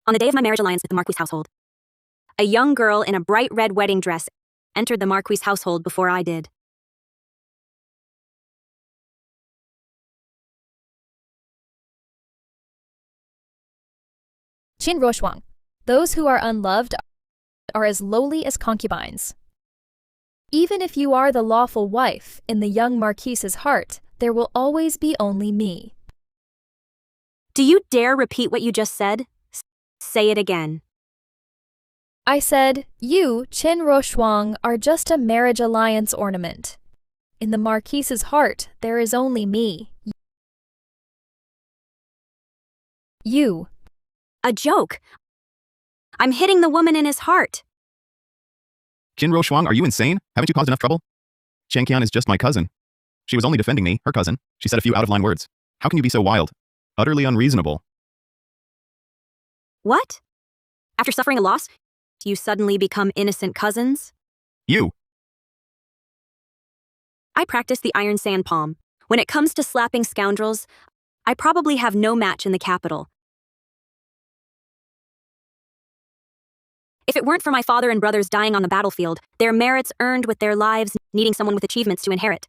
On the day of my marriage alliance with the Marquis household, a young girl in a bright red wedding dress entered the Marquis household before I did. Qin Ruoshuang. Those who are unloved are as lowly as concubines. Even if you are the lawful wife, in the young Marquis's heart, there will always be only me. Do you dare repeat what you just said? Say it again. I said, you, Qin Ruoshuang, are just a marriage alliance ornament. In the Marquis's heart, there is only me. You. A joke. I'm hitting the woman in his heart. Qin Ruoshuang, are you insane? Haven't you caused enough trouble? Qian is just my cousin. She was only defending me, her cousin. She said a few out-of-line words. How can you be so wild? Utterly unreasonable. What? After suffering a loss, do you suddenly become innocent cousins? You! I practice the iron sand palm. When it comes to slapping scoundrels, I probably have no match in the capital. If it weren't for my father and brothers dying on the battlefield, their merits earned with their lives, needing someone with achievements to inherit,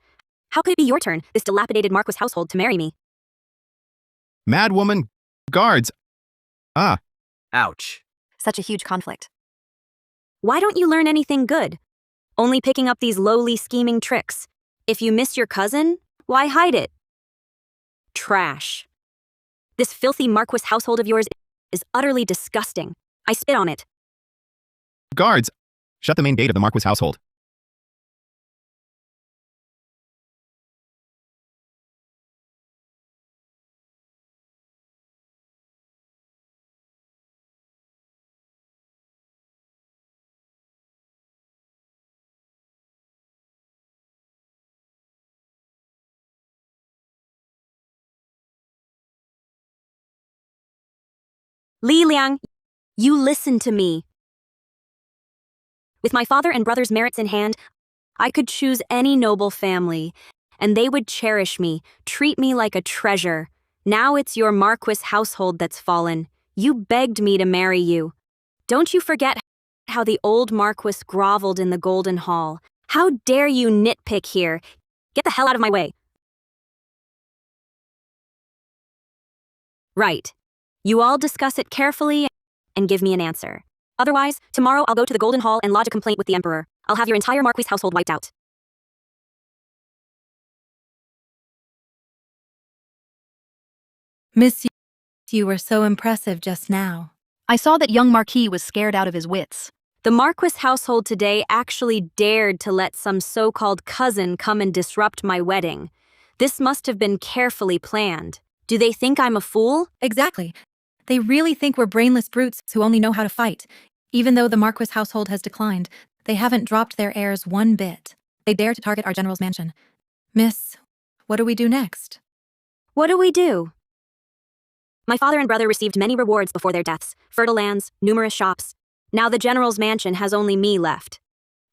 how could it be your turn, this dilapidated Marquis household, to marry me? Mad woman! Guards! Ah! Ouch. Such a huge conflict. Why don't you learn anything good? Only picking up these lowly scheming tricks. If you miss your cousin, why hide it? Trash. This filthy Marquis household of yours is utterly disgusting. I spit on it. Guards! Shut the main gate of the Marquis household. Li Liang, you listen to me. With my father and brother's merits in hand, I could choose any noble family, and they would cherish me, treat me like a treasure. Now it's your Marquis household that's fallen. You begged me to marry you. Don't you forget how the old Marquis groveled in the Golden Hall. How dare you nitpick here? Get the hell out of my way. Right. You all discuss it carefully and give me an answer. Otherwise, tomorrow I'll go to the Golden Hall and lodge a complaint with the Emperor. I'll have your entire Marquis household wiped out. Miss, you were so impressive just now. I saw that young Marquis was scared out of his wits. The Marquis household today actually dared to let some so-called cousin come and disrupt my wedding. This must have been carefully planned. Do they think I'm a fool? Exactly. They really think we're brainless brutes who only know how to fight. Even though the Marquis household has declined, they haven't dropped their airs one bit. They dare to target our general's mansion. Miss, what do we do next? What do we do? My father and brother received many rewards before their deaths, fertile lands, numerous shops. Now the general's mansion has only me left.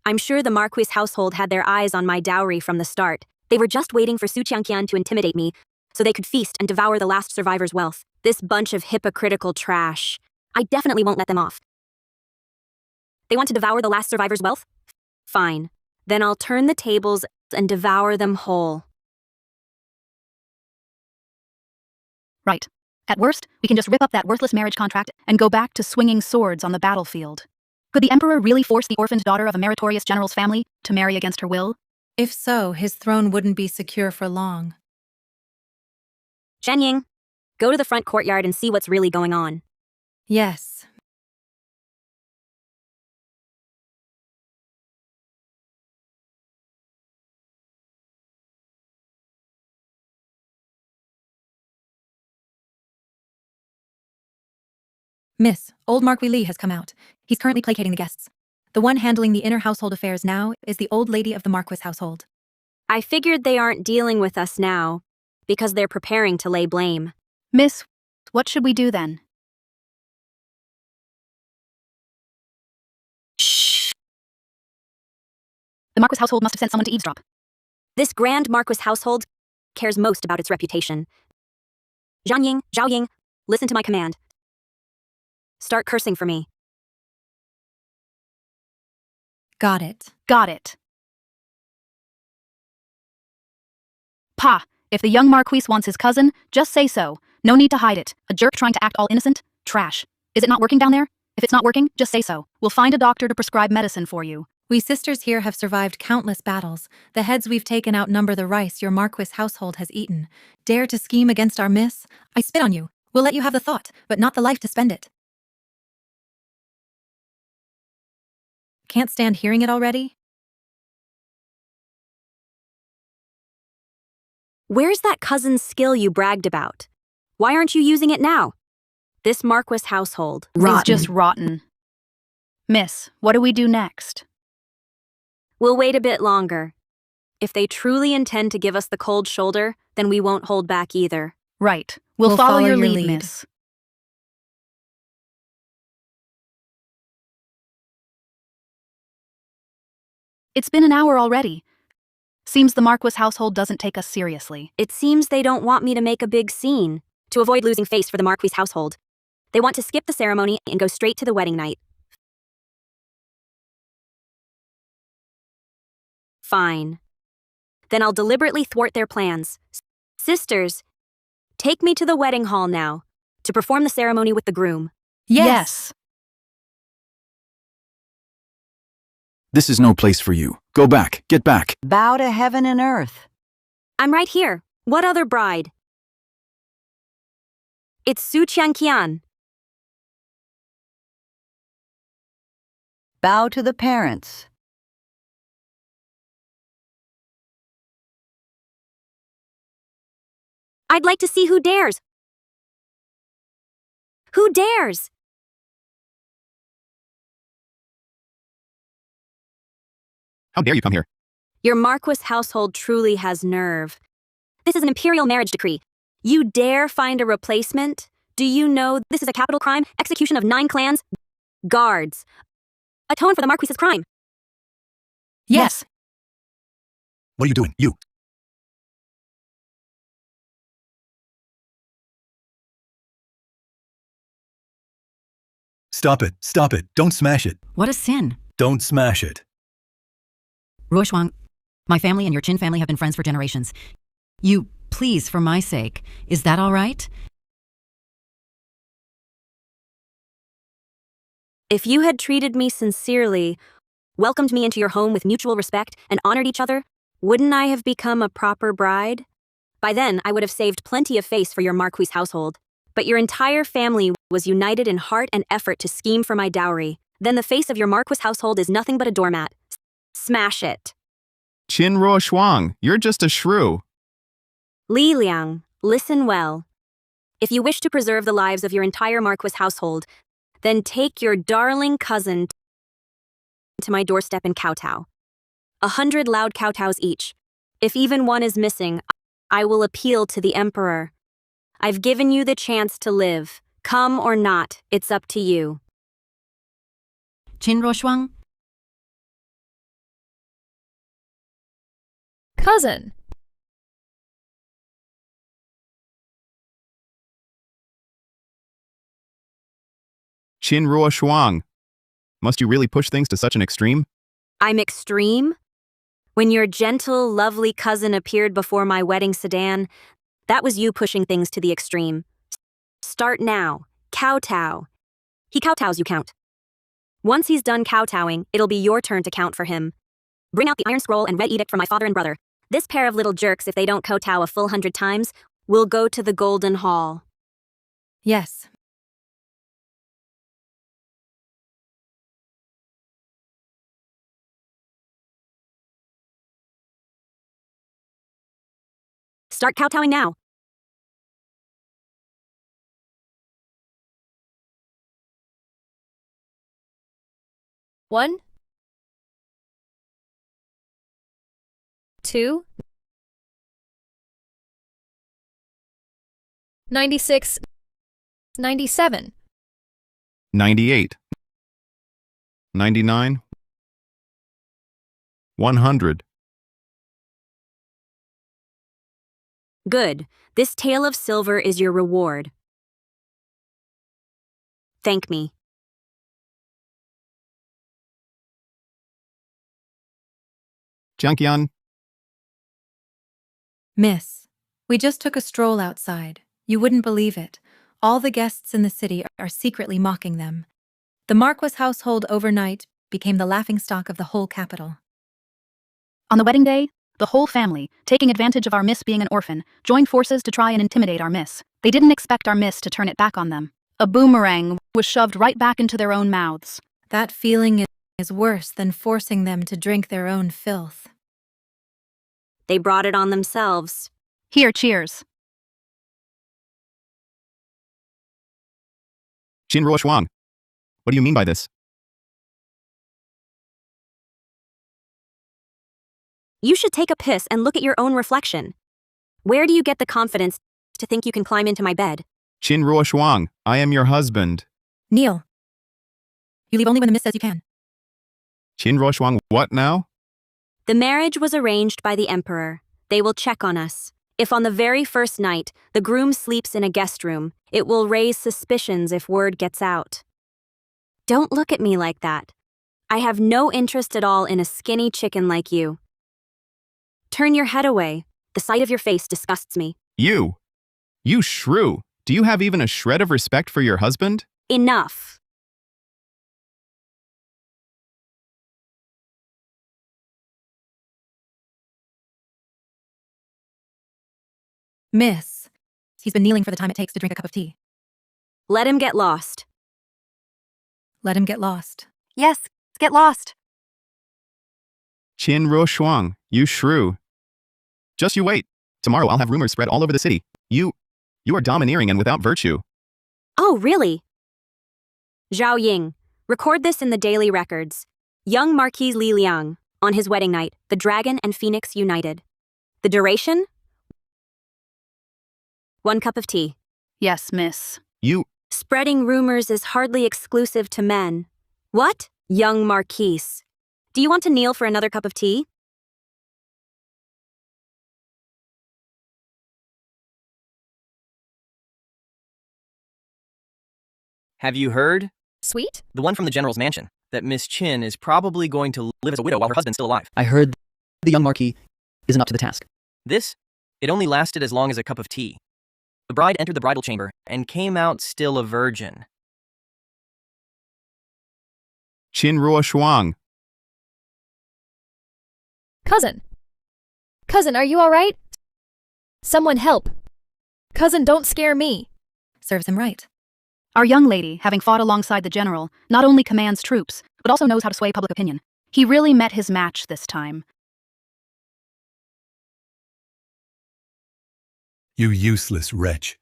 I'm sure the Marquis household had their eyes on my dowry from the start. They were just waiting for Su Qianqian to intimidate me, so they could feast and devour the last survivor's wealth. This bunch of hypocritical trash. I definitely won't let them off. They want to devour the last survivor's wealth? Fine. Then I'll turn the tables and devour them whole. Right. At worst, we can just rip up that worthless marriage contract and go back to swinging swords on the battlefield. Could the Emperor really force the orphaned daughter of a meritorious general's family to marry against her will? If so, his throne wouldn't be secure for long. Shen Ying, go to the front courtyard and see what's really going on. Yes. Miss, old Marquis Li has come out. He's currently placating the guests. The one handling the inner household affairs now is the old lady of the Marquis household. I figured they aren't dealing with us now, because they're preparing to lay blame. Miss, what should we do then? Shh. The Marquis household must have sent someone to eavesdrop. This grand Marquis household cares most about its reputation. Zhao Ying, listen to my command. Start cursing for me. Got it. Got it. Pa, if the young Marquis wants his cousin, just say so. No need to hide it. A jerk trying to act all innocent? Trash. Is it not working down there? If it's not working, just say so. We'll find a doctor to prescribe medicine for you. We sisters here have survived countless battles. The heads we've taken outnumber the rice your Marquis household has eaten. Dare to scheme against our miss? I spit on you. We'll let you have the thought, but not the life to spend it. Can't stand hearing it already? Where's that cousin's skill you bragged about? Why aren't you using it now? This Marquis household. Is just rotten. Miss, what do we do next? We'll wait a bit longer. If they truly intend to give us the cold shoulder, then we won't hold back either. Right. We'll follow your lead, miss. It's been an hour already. Seems the Marquis household doesn't take us seriously. It seems they don't want me to make a big scene, to avoid losing face for the Marquis household. They want to skip the ceremony and go straight to the wedding night. Fine. Then I'll deliberately thwart their plans. Sisters, take me to the wedding hall now, to perform the ceremony with the groom. Yes. This is no place for you. Go back. Get back. Bow to heaven and earth. I'm right here. What other bride? It's Su Qian. Bow to the parents. I'd like to see who dares. Who dares? How dare you come here? Your Marquis household truly has nerve. This is an imperial marriage decree. You dare find a replacement? Do you know this is a capital crime? Execution of 9 clans? Guards. Atone for the Marquis's crime. Yes. What are you doing? You. Stop it. Stop it. Don't smash it. What a sin. Don't smash it. Ruoxuang, my family and your Qin family have been friends for generations. You, please, for my sake, is that all right? If you had treated me sincerely, welcomed me into your home with mutual respect, and honored each other, wouldn't I have become a proper bride? By then, I would have saved plenty of face for your Marquis household. But your entire family was united in heart and effort to scheme for my dowry. Then the face of your Marquis household is nothing but a doormat. Smash it. Qin Ruoxuang, you're just a shrew. Li Liang, listen well. If you wish to preserve the lives of your entire Marquis household, then take your darling cousin to my doorstep and kowtow. 100 loud kowtows each. If even one is missing, I will appeal to the Emperor. I've given you the chance to live. Come or not, it's up to you. Qin Ruoxuang? Cousin. Qin Ruoxuang. Must you really push things to such an extreme? I'm extreme? When your gentle, lovely cousin appeared before my wedding sedan, that was you pushing things to the extreme. Start now. Kowtow. He kowtows, you count. Once he's done kowtowing, it'll be your turn to count for him. Bring out the Iron Scroll and Red Edict for my father and brother. This pair of little jerks, if they don't kowtow a full 100 times, will go to the Golden Hall. Yes. Start kowtowing now. One, two, 96, 97, 98. 99. 100. Good. This tale of silver is your reward. Thank me. Jiangqian, Miss, we just took a stroll outside. You wouldn't believe it. All the guests in the city are secretly mocking them. The Marquis household overnight became the laughingstock of the whole capital. On the wedding day, the whole family, taking advantage of our miss being an orphan, joined forces to try and intimidate our miss. They didn't expect our miss to turn it back on them. A boomerang was shoved right back into their own mouths. That feeling is worse than forcing them to drink their own filth. They brought it on themselves. Here, cheers. Qin Ruoshuang. What do you mean by this? You should take a piss and look at your own reflection. Where do you get the confidence to think you can climb into my bed? Qin Ruoshuang, I am your husband. Kneel. You leave only when the miss says you can. Qin Ruoshuang, what now? The marriage was arranged by the emperor. They will check on us. If on the very first night the groom sleeps in a guest room, it will raise suspicions if word gets out. Don't look at me like that. I have no interest at all in a skinny chicken like you. Turn your head away. The sight of your face disgusts me. You shrew. Do you have even a shred of respect for your husband? Enough. Miss, he's been kneeling for the time it takes to drink a cup of tea. Let him get lost. Let him get lost. Yes, get lost. Qin Ruoshuang, you shrew. Just you wait. Tomorrow I'll have rumors spread all over the city. You are domineering and without virtue. Oh, really? Zhao Ying, record this in the daily records. Young Marquis Li Liang, on his wedding night, the dragon and phoenix united. The duration? 1 cup of tea. Yes, miss. Spreading rumors is hardly exclusive to men. What? Young Marquis. Do you want to kneel for another cup of tea? Have you heard? Sweet? The one from the general's mansion, that Miss Qin is probably going to live as a widow while her husband's still alive. I heard the young Marquis isn't up to the task. It only lasted as long as a cup of tea. The bride entered the bridal chamber and came out still a virgin. Qin Ruoshuang. Cousin! Cousin, are you all right? Someone help. Cousin, don't scare me. Serves him right. Our young lady, having fought alongside the general, not only commands troops, but also knows how to sway public opinion. He really met his match this time. You useless wretch.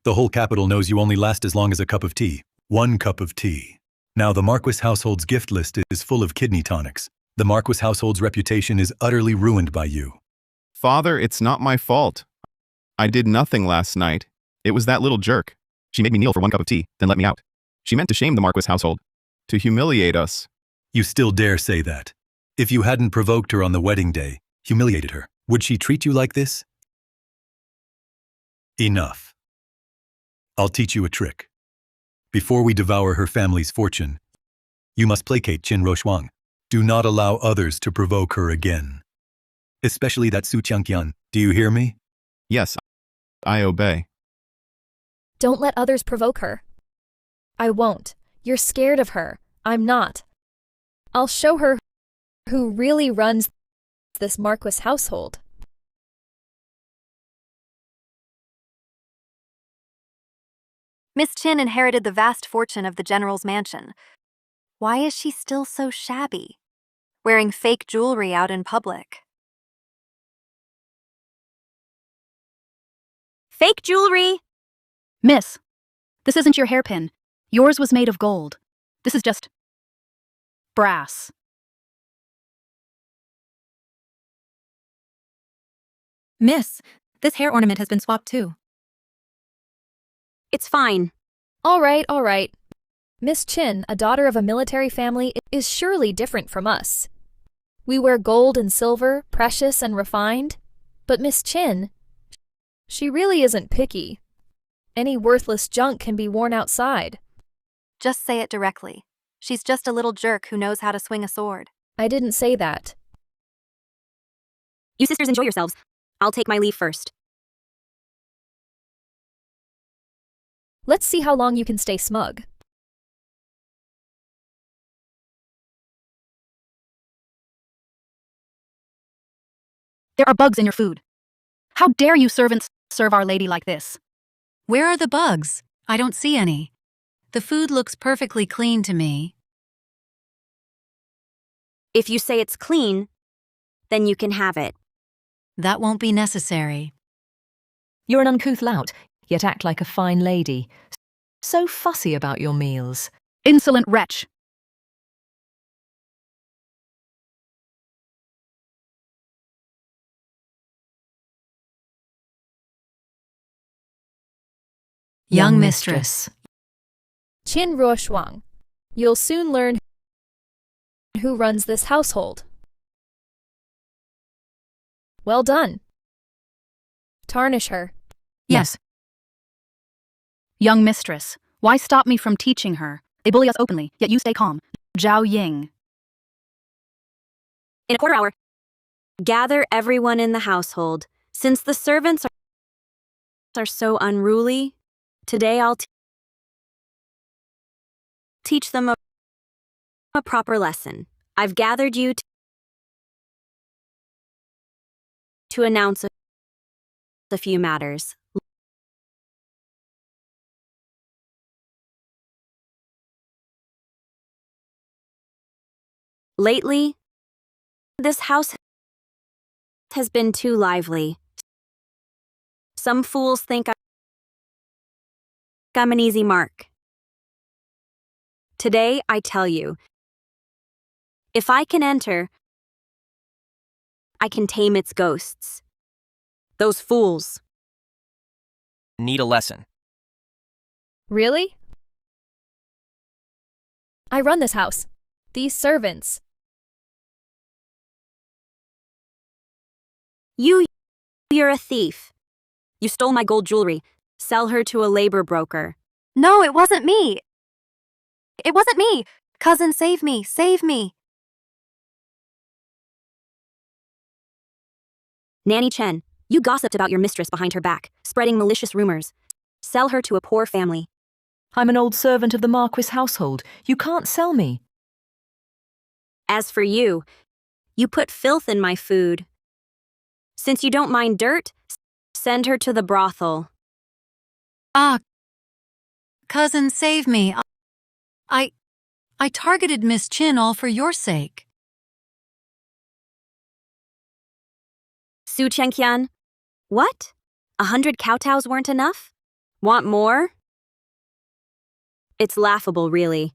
The whole capital knows you only last as long as a cup of tea. 1 cup of tea. Now the Marquis household's gift list is full of kidney tonics. The Marquis household's reputation is utterly ruined by you. Father, it's not my fault. I did nothing last night. It was that little jerk. She made me kneel for 1 cup of tea, then let me out. She meant to shame the Marquis household. To humiliate us. You still dare say that. If you hadn't provoked her on the wedding day, humiliated her, would she treat you like this? Enough. I'll teach you a trick. Before we devour her family's fortune, you must placate Qin Ruoshuang. Do not allow others to provoke her again. Especially that Su Jiangqian. Do you hear me? Yes, I obey. Don't let others provoke her. I won't. You're scared of her. I'm not. I'll show her who really runs this Marquis household. Miss Qin inherited the vast fortune of the general's mansion. Why is she still so shabby? Wearing fake jewelry out in public. Fake jewelry! Miss, this isn't your hairpin. Yours was made of gold. This is just brass. Miss, this hair ornament has been swapped too. It's fine. All right. Miss Qin, a daughter of a military family, is surely different from us. We wear gold and silver, precious and refined. But Miss Qin, she really isn't picky. Any worthless junk can be worn outside. Just say it directly. She's just a little jerk who knows how to swing a sword. I didn't say that. You sisters enjoy yourselves. I'll take my leave first. Let's see how long you can stay smug. There are bugs in your food. How dare you servants serve Our Lady like this? Where are the bugs? I don't see any. The food looks perfectly clean to me. If you say it's clean, then you can have it. That won't be necessary. You're an uncouth lout, yet act like a fine lady. So fussy about your meals. Insolent wretch! Young mistress. Qin Ruoshuang, you'll soon learn who runs this household. Well done. Tarnish her. Yes. Young mistress, why stop me from teaching her? They bully us openly, yet you stay calm. Zhao Ying. In a quarter hour, gather everyone in the household. Since the servants are so unruly, today I'll teach them a proper lesson. I've gathered you to announce a few matters. Lately, this house has been too lively. Some fools think I'm an easy mark. Today, I tell you, if I can enter, I can tame its ghosts. Those fools need a lesson. Really? I run this house. These servants. You're a thief. You stole my gold jewelry. Sell her to a labor broker. No, it wasn't me. It wasn't me. Cousin, save me. Save me. Nanny Chen, you gossiped about your mistress behind her back, spreading malicious rumors. Sell her to a poor family. I'm an old servant of the Marquis household. You can't sell me. As for you, you put filth in my food. Since you don't mind dirt, send her to the brothel. Ah, cousin, save me. I targeted Miss Chin all for your sake. Su Chengqian, what? 100 kowtows weren't enough? Want more? It's laughable, really.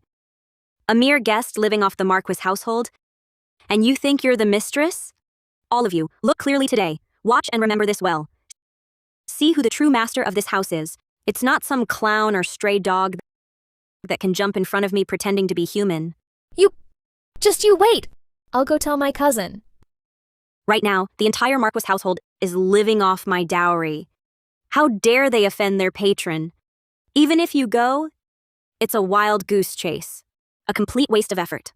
A mere guest living off the Marquis household? And you think you're the mistress? All of you, look clearly today. Watch and remember this well. See who the true master of this house is. It's not some clown or stray dog that can jump in front of me pretending to be human. You wait. I'll go tell my cousin. Right now, the entire Marquis household is living off my dowry. How dare they offend their patron? Even if you go, it's a wild goose chase. A complete waste of effort.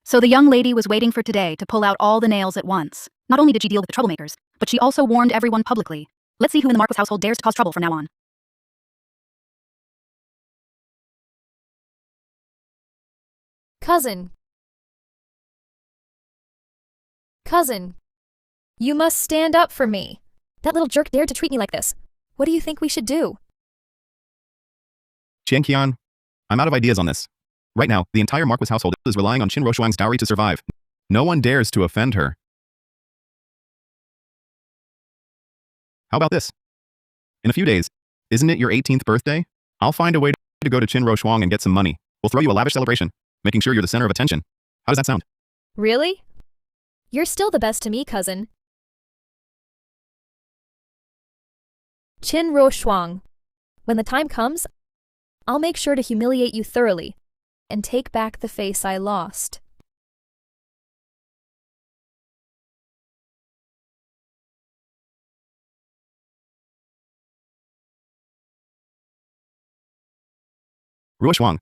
So the young lady was waiting for today to pull out all the nails at once. Not only did she deal with the troublemakers, but she also warned everyone publicly. Let's see who in the Marquis household dares to cause trouble from now on. Cousin. Cousin. You must stand up for me. That little jerk dared to treat me like this. What do you think we should do? Qian, I'm out of ideas on this. Right now, the entire Marquis household is relying on Qin Ruoshuang's dowry to survive. No one dares to offend her. How about this? In a few days, isn't it your 18th birthday? I'll find a way to go to Qin Ruoshuang and get some money. We'll throw you a lavish celebration, making sure you're the center of attention. How does that sound? Really? You're still the best to me, cousin. Qin Ruoshuang. When the time comes, I'll make sure to humiliate you thoroughly and take back the face I lost. Ruoxuang,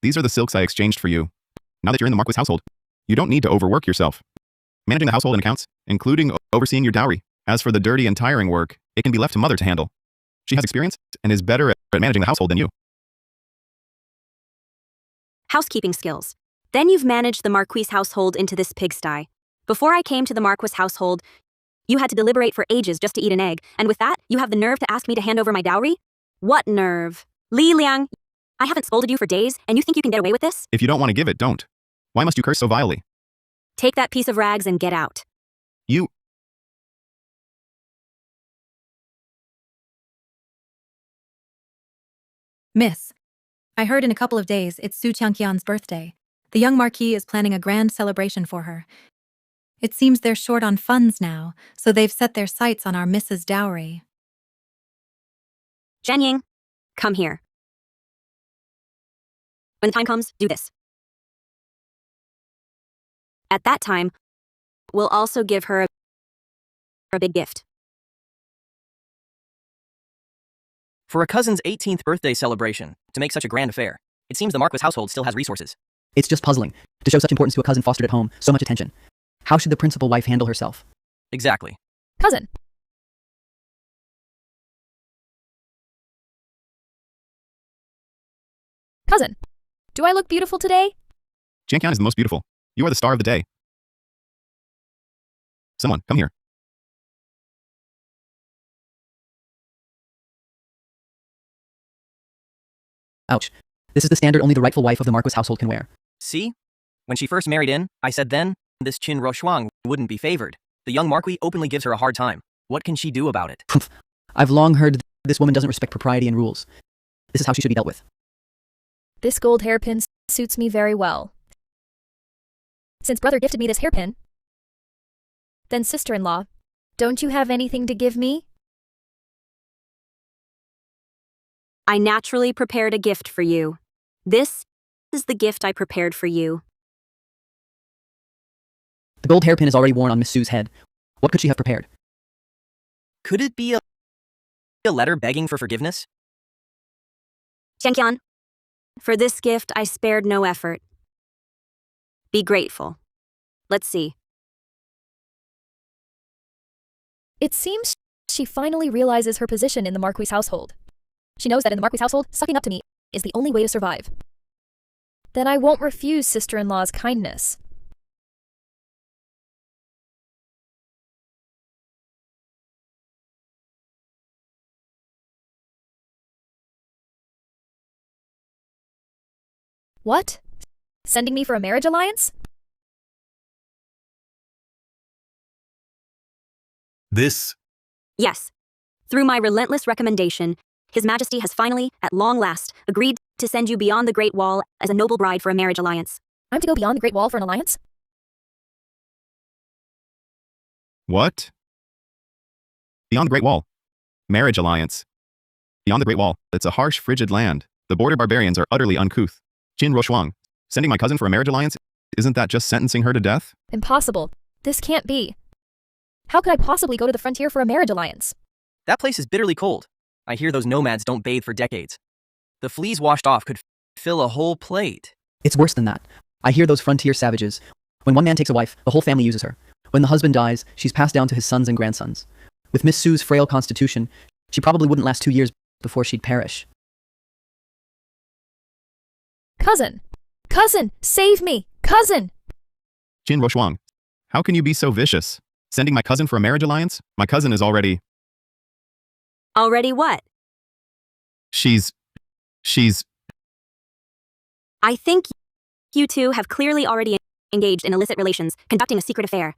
these are the silks I exchanged for you. Now that you're in the Marquis household, you don't need to overwork yourself. Managing the household and accounts, including overseeing your dowry. As for the dirty and tiring work, it can be left to Mother to handle. She has experience and is better at managing the household than you. Housekeeping skills. Then you've managed the Marquis household into this pigsty. Before I came to the Marquis household, you had to deliberate for ages just to eat an egg, and with that, you have the nerve to ask me to hand over my dowry? What nerve? Li Liang, I haven't scolded you for days, and you think you can get away with this? If you don't want to give it, don't. Why must you curse so vilely? Take that piece of rags and get out. You... Miss, I heard in a couple of days it's Su Qiangqian's birthday. The young Marquis is planning a grand celebration for her. It seems they're short on funds now, so they've set their sights on our Mrs. Dowry. Zhenying, come here. When the time comes, do this. At that time, we'll also give her a big gift. For a cousin's 18th birthday celebration, to make such a grand affair, it seems the Marquis household still has resources. It's just puzzling. To show such importance to a cousin fostered at home, so much attention. How should the principal wife handle herself? Exactly. Cousin. Cousin, do I look beautiful today? Jianqian is the most beautiful. You are the star of the day. Someone, come here. Ouch. This is the standard only the rightful wife of the Marquis household can wear. See? When she first married in, I said then, this Qin Ruoxuang wouldn't be favored. The young Marquis openly gives her a hard time. What can she do about it? I've long heard this woman doesn't respect propriety and rules. This is how she should be dealt with. This gold hairpin suits me very well. Since brother gifted me this hairpin, then sister-in-law, don't you have anything to give me? I naturally prepared a gift for you. This is the gift I prepared for you. The gold hairpin is already worn on Miss Sue's head. What could she have prepared? Could it be a letter begging for forgiveness? Qiangqian, for this gift I spared no effort. Be grateful. Let's see. It seems she finally realizes her position in the Marquis household. She knows that in the Marquis household, sucking up to me is the only way to survive. Then I won't refuse sister-in-law's kindness. What? Sending me for a marriage alliance? This? Yes. Through my relentless recommendation, His Majesty has finally, at long last, agreed to send you beyond the Great Wall as a noble bride for a marriage alliance. I'm to go beyond the Great Wall for an alliance? What? Beyond the Great Wall. Marriage alliance. Beyond the Great Wall, it's a harsh, frigid land. The border barbarians are utterly uncouth. Qin Ruoxuang, sending my cousin for a marriage alliance, isn't that just sentencing her to death? Impossible. This can't be. How could I possibly go to the frontier for a marriage alliance? That place is bitterly cold. I hear those nomads don't bathe for decades. The fleas washed off could fill a whole plate. It's worse than that. I hear those frontier savages. When one man takes a wife, the whole family uses her. When the husband dies, she's passed down to his sons and grandsons. With Miss Sue's frail constitution, she probably wouldn't last 2 years before she'd perish. Cousin! Cousin! Save me! Cousin! Qin Ruoxuang, how can you be so vicious? Sending my cousin for a marriage alliance? My cousin is already... Already what? She's... I think you two have clearly already engaged in illicit relations, conducting a secret affair.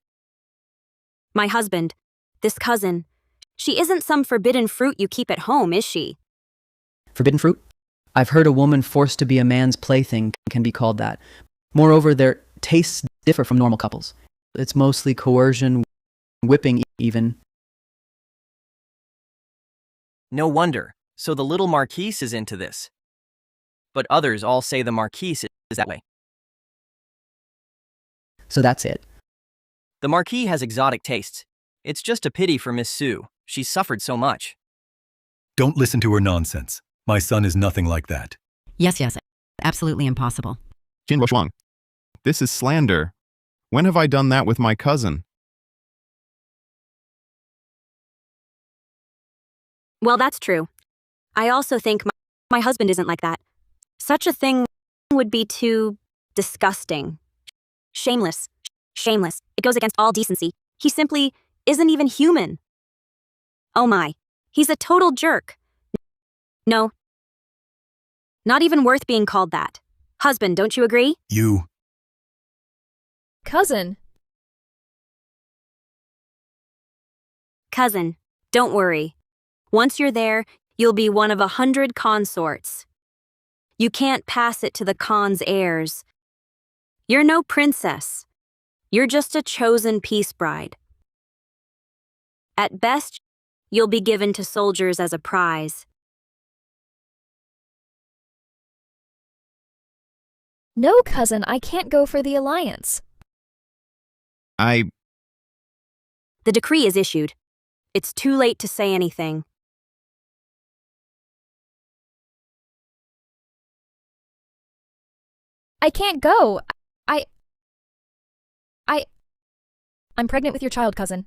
My husband, this cousin, she isn't some forbidden fruit you keep at home, is she? Forbidden fruit? I've heard a woman forced to be a man's plaything can be called that. Moreover, their tastes differ from normal couples. It's mostly coercion, whipping even. No wonder. So the little Marquis is into this. But others all say the Marquis is that way. So that's it. The Marquis has exotic tastes. It's just a pity for Miss Sue. She's suffered so much. Don't listen to her nonsense. My son is nothing like that. Yes, absolutely impossible. Qin Roshuang, this is slander. When have I done that with my cousin? Well, that's true. I also think my husband isn't like that. Such a thing would be too disgusting. Shameless. Shameless. It goes against all decency. He simply isn't even human. Oh my. He's a total jerk. No. Not even worth being called that. Husband, don't you agree? You. Cousin. Cousin, don't worry. Once you're there, you'll be one of 100 consorts. You can't pass it to the Khan's heirs. You're no princess. You're just a chosen peace bride. At best, you'll be given to soldiers as a prize. No, cousin, I can't go for the alliance. The decree is issued. It's too late to say anything. I can't go. I'm pregnant with your child, cousin.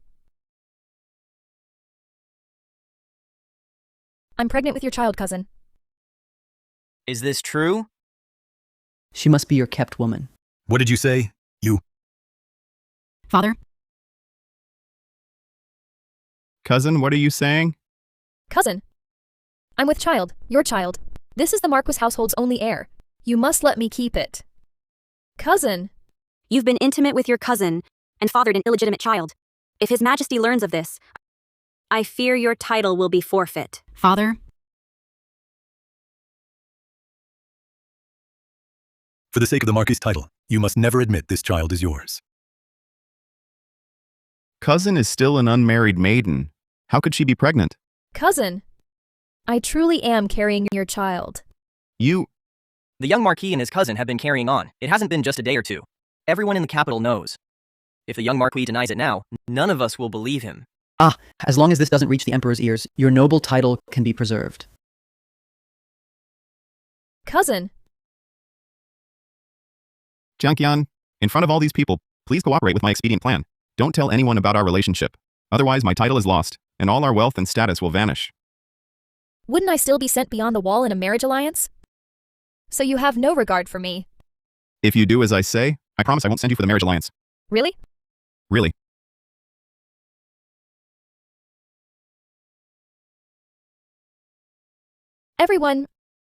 I'm pregnant with your child, cousin. Is this true? She must be your kept woman. What did you say? You. Father? Cousin, what are you saying? Cousin. I'm with child, your child. This is the Marquis household's only heir. You must let me keep it. Cousin. You've been intimate with your cousin and fathered an illegitimate child. If His Majesty learns of this, I fear your title will be forfeit. Father? For the sake of the Marquis' title, you must never admit this child is yours. Cousin is still an unmarried maiden. How could she be pregnant? Cousin. I truly am carrying your child. You... The young Marquis and his cousin have been carrying on. It hasn't been just a day or two. Everyone in the capital knows. If the young Marquis denies it now, none of us will believe him. As long as this doesn't reach the Emperor's ears, your noble title can be preserved. Cousin. Jiangqian, in front of all these people, please cooperate with my expedient plan. Don't tell anyone about our relationship. Otherwise, my title is lost, and all our wealth and status will vanish. Wouldn't I still be sent beyond the wall in a marriage alliance? So you have no regard for me. If you do as I say, I promise I won't send you for the marriage alliance. Really? Really. Everyone.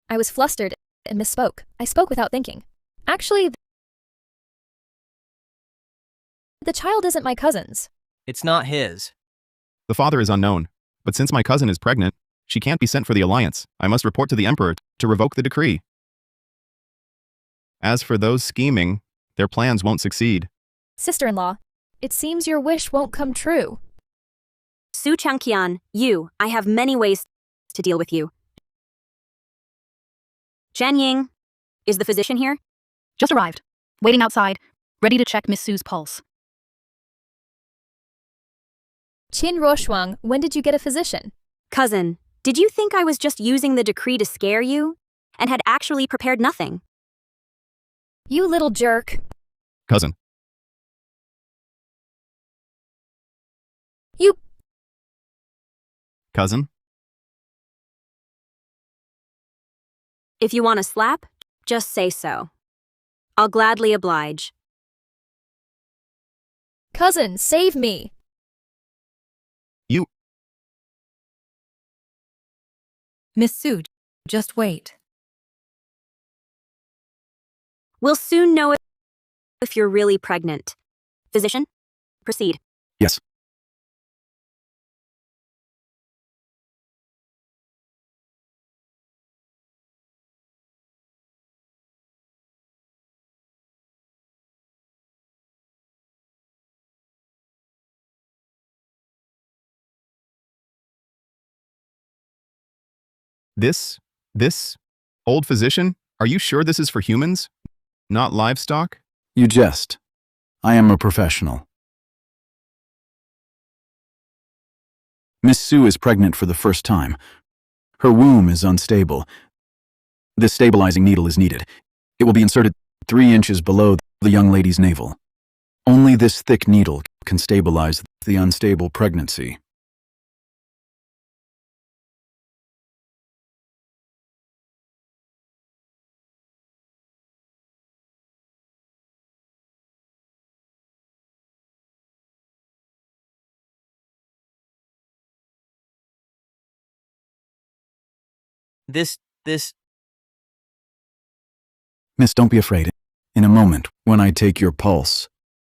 I was flustered and misspoke. I spoke without thinking. Actually, the child isn't my cousin's. It's not his. The father is unknown, but since my cousin is pregnant, she can't be sent for the alliance. I must report to the Emperor to revoke the decree. As for those scheming, their plans won't succeed. Sister-in-law, it seems your wish won't come true. Su Changqian, I have many ways to deal with you. Zhan Ying, is the physician here? Just arrived. Waiting outside, ready to check Miss Sue's pulse. Qin Roshuang, when did you get a physician? Cousin, did you think I was just using the decree to scare you? And had actually prepared nothing? You little jerk. Cousin. You... Cousin? If you want a slap, just say so. I'll gladly oblige. Cousin, save me. You... Miss Su, just wait. We'll soon know if you're really pregnant. Physician, proceed. Yes. This old physician? Are you sure this is for humans, not livestock? You jest. I am a professional. Miss Su is pregnant for the first time. Her womb is unstable. This stabilizing needle is needed. It will be inserted 3 inches below the young lady's navel. Only this thick needle can stabilize the unstable pregnancy. This... Miss, don't be afraid. In a moment, when I take your pulse,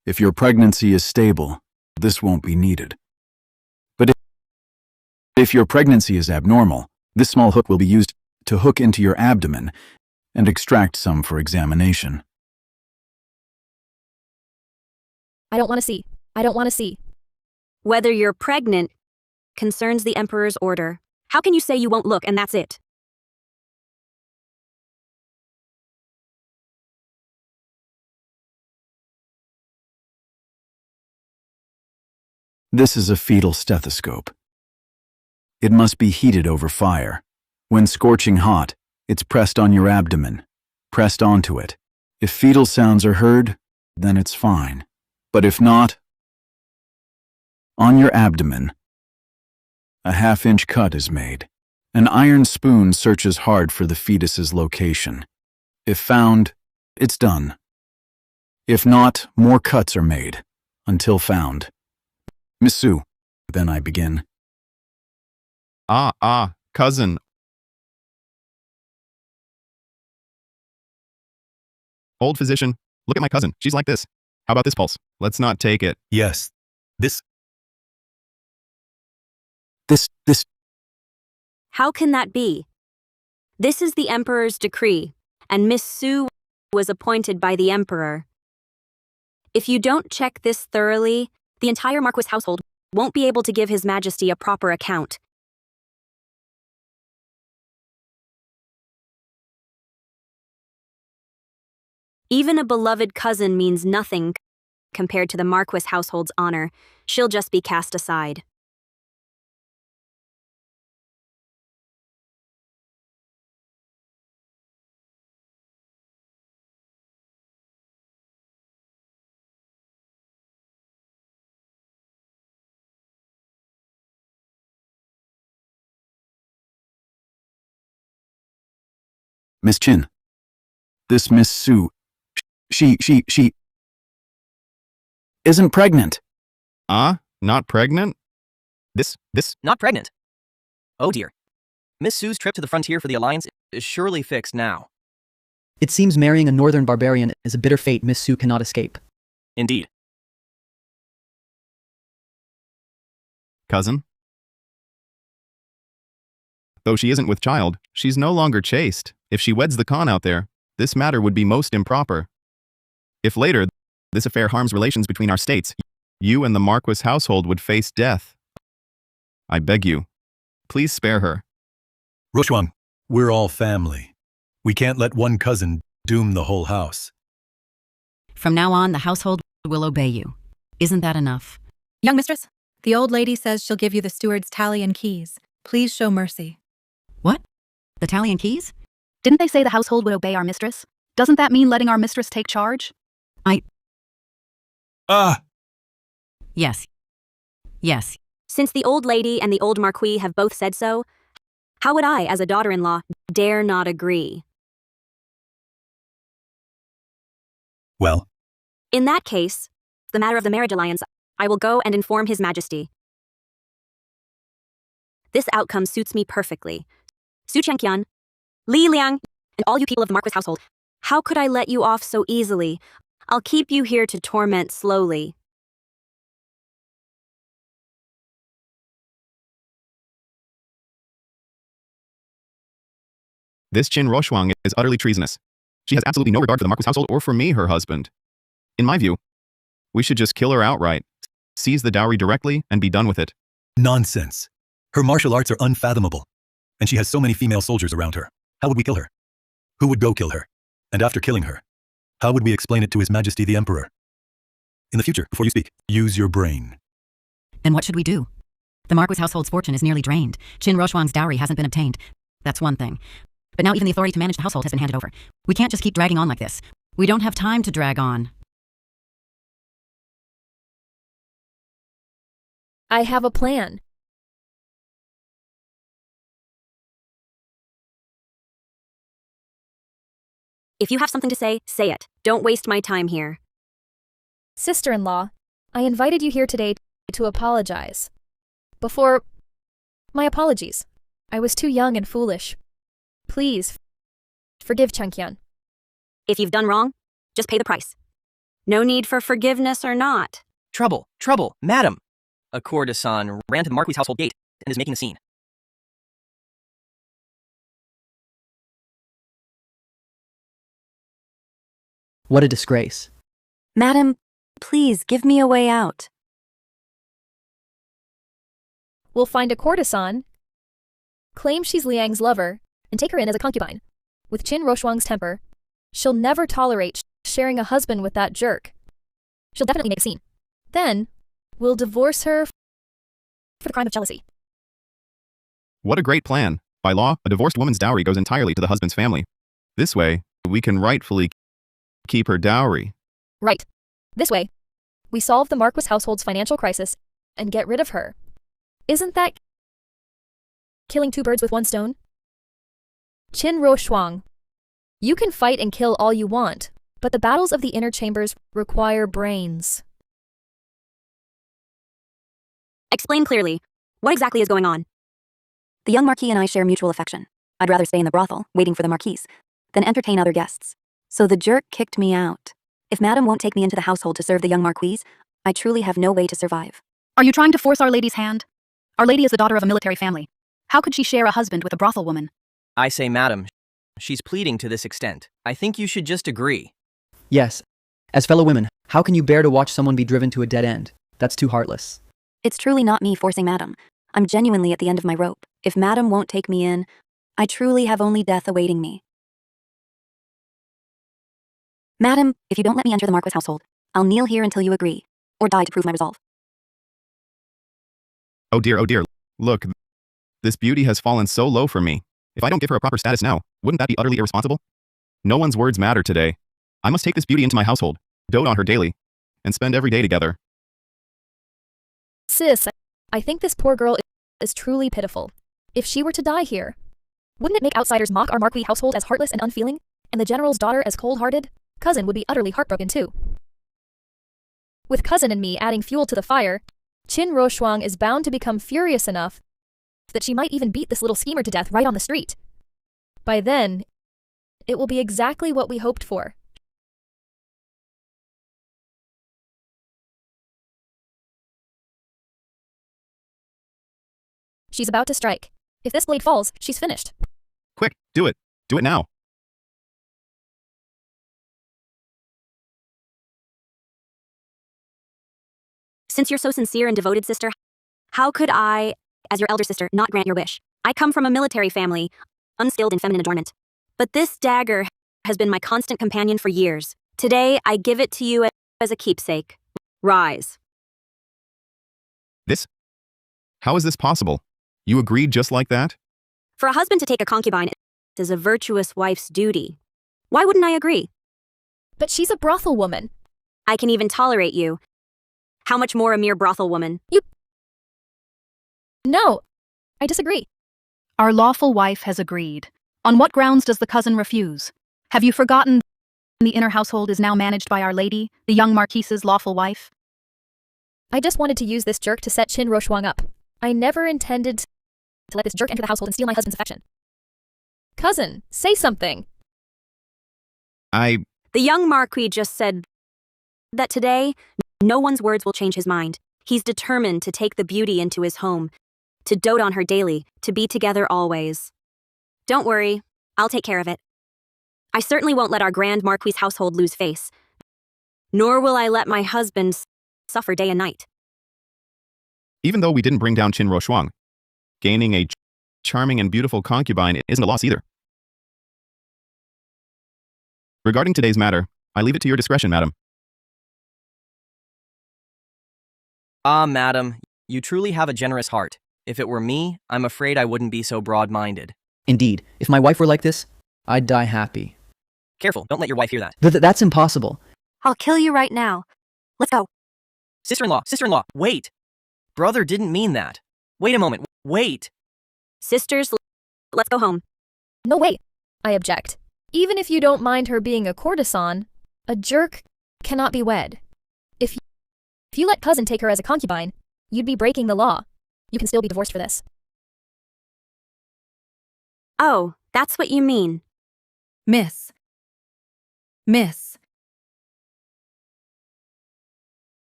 if your pregnancy is stable, this won't be needed. But if your pregnancy is abnormal, this small hook will be used to hook into your abdomen and extract some for examination. I don't want to see. I don't want to see. Whether you're pregnant concerns the Emperor's order. How can you say you won't look and that's it? This is a fetal stethoscope. It must be heated over fire. When scorching hot, it's pressed on your abdomen, pressed onto it. If fetal sounds are heard, then it's fine. But if not, on your abdomen, a 1/2-inch cut is made. An iron spoon searches hard for the fetus's location. If found, it's done. If not, more cuts are made, until found. Miss Sue, then I begin. Cousin. Old physician, look at my cousin. She's like this. How about this pulse? Let's not take it. Yes. This. How can that be? This is the Emperor's decree, and Miss Sue was appointed by the Emperor. If you don't check this thoroughly, the entire Marquis household won't be able to give His Majesty a proper account. Even a beloved cousin means nothing compared to the Marquis household's honor. She'll just be cast aside. Miss Chin. This Miss Sue, she isn't pregnant. Not pregnant? This? Not pregnant. Oh dear. Miss Sue's trip to the frontier for the Alliance is surely fixed now. It seems marrying a northern barbarian is a bitter fate Miss Sue cannot escape. Indeed. Cousin? Though she isn't with child, she's no longer chaste. If she weds the Khan out there, this matter would be most improper. If later, this affair harms relations between our states, you and the Marquis household would face death. I beg you, please spare her. Roshwang, we're all family. We can't let one cousin doom the whole house. From now on, the household will obey you. Isn't that enough? Young mistress, the old lady says she'll give you the steward's tally and keys. Please show mercy. What? The tally and keys? Didn't they say the household would obey our mistress? Doesn't that mean letting our mistress take charge? Yes. Yes. Since the old lady and the old Marquis have both said so, how would I, as a daughter-in-law, dare not agree? Well? In that case, the matter of the marriage alliance, I will go and inform His Majesty. This outcome suits me perfectly. Su Chengqian, Li Liang, and all you people of the Marquis household, how could I let you off so easily? I'll keep you here to torment slowly. This Qin Roshwang is utterly treasonous. She has absolutely no regard for the Marquis household or for me, her husband. In my view, we should just kill her outright, seize the dowry directly, and be done with it. Nonsense. Her martial arts are unfathomable, and she has so many female soldiers around her. How would we kill her? Who would go kill her? And after killing her, how would we explain it to His Majesty the Emperor? In the future, before you speak, use your brain. And what should we do? The Marquis household's fortune is nearly drained. Qin Roshwang's dowry hasn't been obtained. That's one thing. But now even the authority to manage the household has been handed over. We can't just keep dragging on like this. We don't have time to drag on. I have a plan. If you have something to say it. Don't waste my time here. Sister-in-law, I invited you here today to apologize. My apologies. I was too young and foolish. Please, forgive Changqian. If you've done wrong, just pay the price. No need for forgiveness or not. Trouble, madam! A courtesan ran to the Marquis' household gate and is making a scene. What a disgrace. Madam, please give me a way out. We'll find a courtesan, claim she's Liang's lover, and take her in as a concubine. With Qin Roshuang's temper, she'll never tolerate sharing a husband with that jerk. She'll definitely make a scene. Then, we'll divorce her for the crime of jealousy. What a great plan. By law, a divorced woman's dowry goes entirely to the husband's family. This way, we can rightfully keep her dowry. Right. This way, we solve the Marquis household's financial crisis and get rid of her. Isn't that killing two birds with one stone? Qin Roshuang, you can fight and kill all you want, but the battles of the inner chambers require brains. Explain clearly. What exactly is going on? The young Marquis and I share mutual affection. I'd rather stay in the brothel, waiting for the Marquis, than entertain other guests. So the jerk kicked me out. If Madam won't take me into the household to serve the young Marquis, I truly have no way to survive. Are you trying to force Our Lady's hand? Our Lady is the daughter of a military family. How could she share a husband with a brothel woman? I say, madam, she's pleading to this extent. I think you should just agree. Yes. As fellow women, how can you bear to watch someone be driven to a dead end? That's too heartless. It's truly not me forcing Madam. I'm genuinely at the end of my rope. If Madam won't take me in, I truly have only death awaiting me. Madam, if you don't let me enter the Marquis household, I'll kneel here until you agree, or die to prove my resolve. Oh dear, look, this beauty has fallen so low for me. If I don't give her a proper status now, wouldn't that be utterly irresponsible? No one's words matter today. I must take this beauty into my household, dote on her daily, and spend every day together. Sis, I think this poor girl is truly pitiful. If she were to die here, wouldn't it make outsiders mock our Marquis household as heartless and unfeeling, and the general's daughter as cold-hearted? Cousin would be utterly heartbroken too. With cousin and me adding fuel to the fire, Qin Roshuang is bound to become furious enough that she might even beat this little schemer to death right on the street. By then, it will be exactly what we hoped for. She's about to strike. If this blade falls, she's finished. Quick, do it. Do it now. Since you're so sincere and devoted, sister, how could I, as your elder sister, not grant your wish? I come from a military family, unskilled in feminine adornment. But this dagger has been my constant companion for years. Today, I give it to you as a keepsake. Rise. This? How is this possible? You agreed just like that? For a husband to take a concubine is a virtuous wife's duty. Why wouldn't I agree? But she's a brothel woman. I can even tolerate you. How much more a mere brothel woman? No, I disagree. Our lawful wife has agreed. On what grounds does the cousin refuse? Have you forgotten the inner household is now managed by Our Lady, the young Marquis's lawful wife? I just wanted to use this jerk to set Qin Roshuang up. I never intended to let this jerk enter the household and steal my husband's affection. Cousin, say something. The young Marquis just said that today, no one's words will change his mind. He's determined to take the beauty into his home, to dote on her daily, to be together always. Don't worry, I'll take care of it. I certainly won't let our grand Marquis household lose face, nor will I let my husband suffer day and night. Even though we didn't bring down Qin Roshuang, gaining a charming and beautiful concubine isn't a loss either. Regarding today's matter, I leave it to your discretion, madam. Ah, madam, you truly have a generous heart. If it were me, I'm afraid I wouldn't be so broad-minded. Indeed, if my wife were like this, I'd die happy. Careful, don't let your wife hear that. That's impossible. I'll kill you right now. Let's go. Sister-in-law, wait. Brother didn't mean that. Wait a moment, wait. Sisters, let's go home. No, wait. I object. Even if you don't mind her being a courtesan, a jerk cannot be wed. If you let cousin take her as a concubine, you'd be breaking the law. You can still be divorced for this. Oh, that's what you mean. Miss.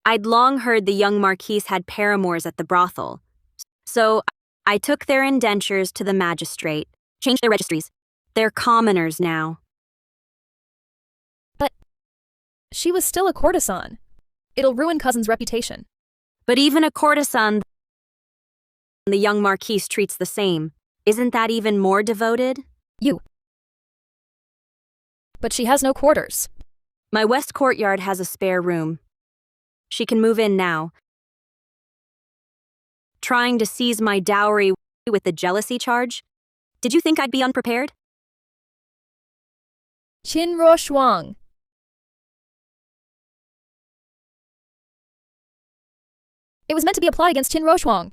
I'd long heard the young Marquis had paramours at the brothel. So I took their indentures to the magistrate, changed their registries. They're commoners now. But she was still a courtesan. It'll ruin cousin's reputation. But even a courtesan, the young Marquis treats the same. Isn't that even more devoted? You. But she has no quarters. My west courtyard has a spare room. She can move in now. Trying to seize my dowry with the jealousy charge? Did you think I'd be unprepared? Qin Ruo Shuang. It was meant to be applied against Qin Ruo Shuang.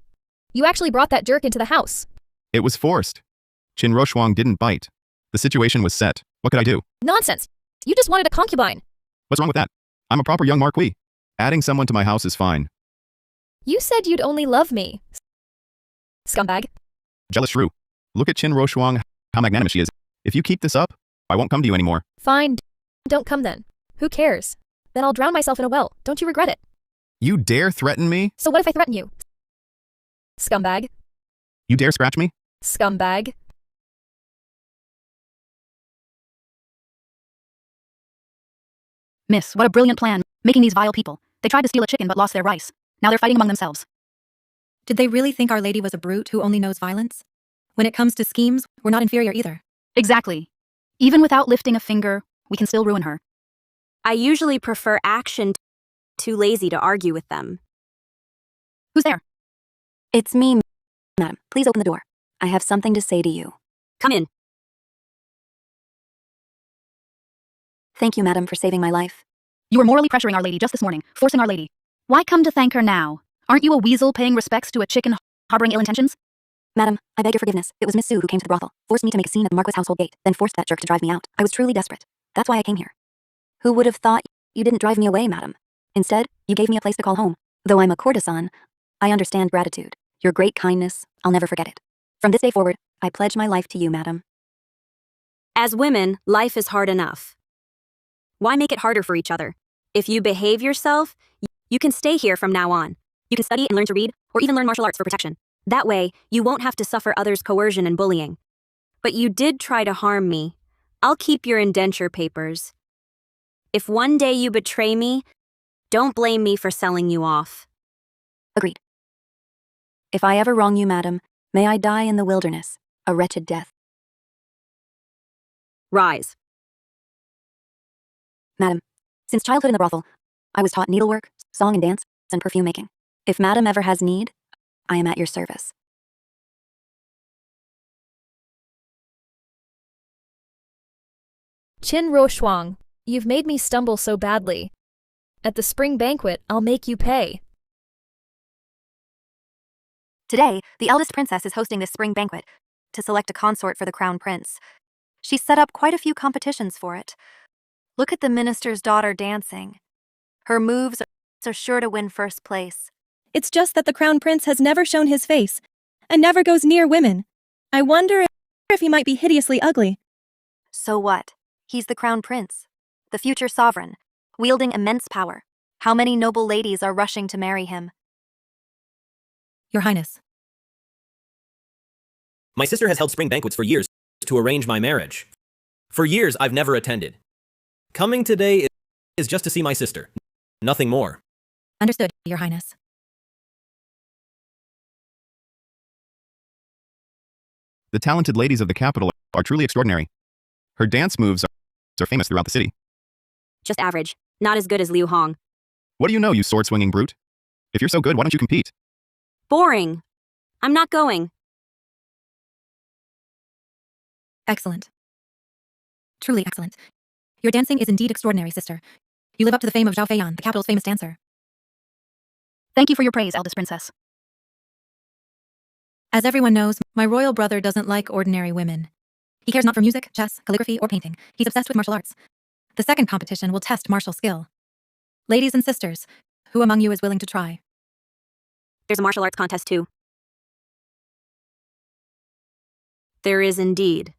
You actually brought that jerk into the house. It was forced. Qin Ruo Shuang didn't bite. The situation was set. What could I do? Nonsense. You just wanted a concubine. What's wrong with that? I'm a proper young Marquis. Adding someone to my house is fine. You said you'd only love me. Scumbag. Jealous shrew. Look at Qin Ruo Shuang, how magnanimous she is. If you keep this up, I won't come to you anymore. Fine. Don't come then. Who cares? Then I'll drown myself in a well. Don't you regret it? You dare threaten me? So what if I threaten you? Scumbag. You dare scratch me? Scumbag. Miss, what a brilliant plan, making these vile people. They tried to steal a chicken but lost their rice. Now they're fighting among themselves. Did they really think Our Lady was a brute who only knows violence? When it comes to schemes, we're not inferior either. Exactly. Even without lifting a finger, we can still ruin her. I usually prefer action, too lazy to argue with them. Who's there? It's me, madam. Please open the door. I have something to say to you. Come in. Thank you, madam, for saving my life. You were morally pressuring Our Lady just this morning, forcing Our Lady. Why come to thank her now? Aren't you a weasel paying respects to a chicken harboring ill intentions? Madam, I beg your forgiveness. It was Miss Sue who came to the brothel, forced me to make a scene at the Marquis household gate, then forced that jerk to drive me out. I was truly desperate. That's why I came here. Who would have thought you didn't drive me away, madam? Instead, you gave me a place to call home. Though I'm a courtesan, I understand gratitude. Your great kindness, I'll never forget it. From this day forward, I pledge my life to you, madam. As women, life is hard enough. Why make it harder for each other? If you behave yourself, you can stay here from now on. You can study and learn to read, or even learn martial arts for protection. That way, you won't have to suffer others' coercion and bullying. But you did try to harm me. I'll keep your indenture papers. If one day you betray me, don't blame me for selling you off. Agreed. If I ever wrong you, madam, may I die in the wilderness, a wretched death. Rise. Madam, since childhood in the brothel, I was taught needlework, song and dance, and perfume making. If madam ever has need, I am at your service. Qin Ruo Shuang, you've made me stumble so badly. At the spring banquet, I'll make you pay. Today, the eldest princess is hosting this spring banquet to select a consort for the crown prince. She's set up quite a few competitions for it. Look at the minister's daughter dancing. Her moves are sure to win first place. It's just that the crown prince has never shown his face and never goes near women. I wonder if he might be hideously ugly. So what? He's the crown prince, the future sovereign, wielding immense power. How many noble ladies are rushing to marry him? Your Highness. My sister has held spring banquets for years to arrange my marriage. For years, I've never attended. Coming today is just to see my sister. Nothing more. Understood, Your Highness. The talented ladies of the capital are truly extraordinary. Her dance moves are famous throughout the city. Just average. Not as good as Liu Hong. What do you know, you sword-swinging brute? If you're so good, why don't you compete? Boring. I'm not going. Excellent. Truly excellent. Your dancing is indeed extraordinary, sister. You live up to the fame of Zhao Feiyan, the capital's famous dancer. Thank you for your praise, eldest princess. As everyone knows, my royal brother doesn't like ordinary women. He cares not for music, chess, calligraphy, or painting. He's obsessed with martial arts. The second competition will test martial skill. Ladies and sisters, who among you is willing to try? There's a martial arts contest too. There is indeed.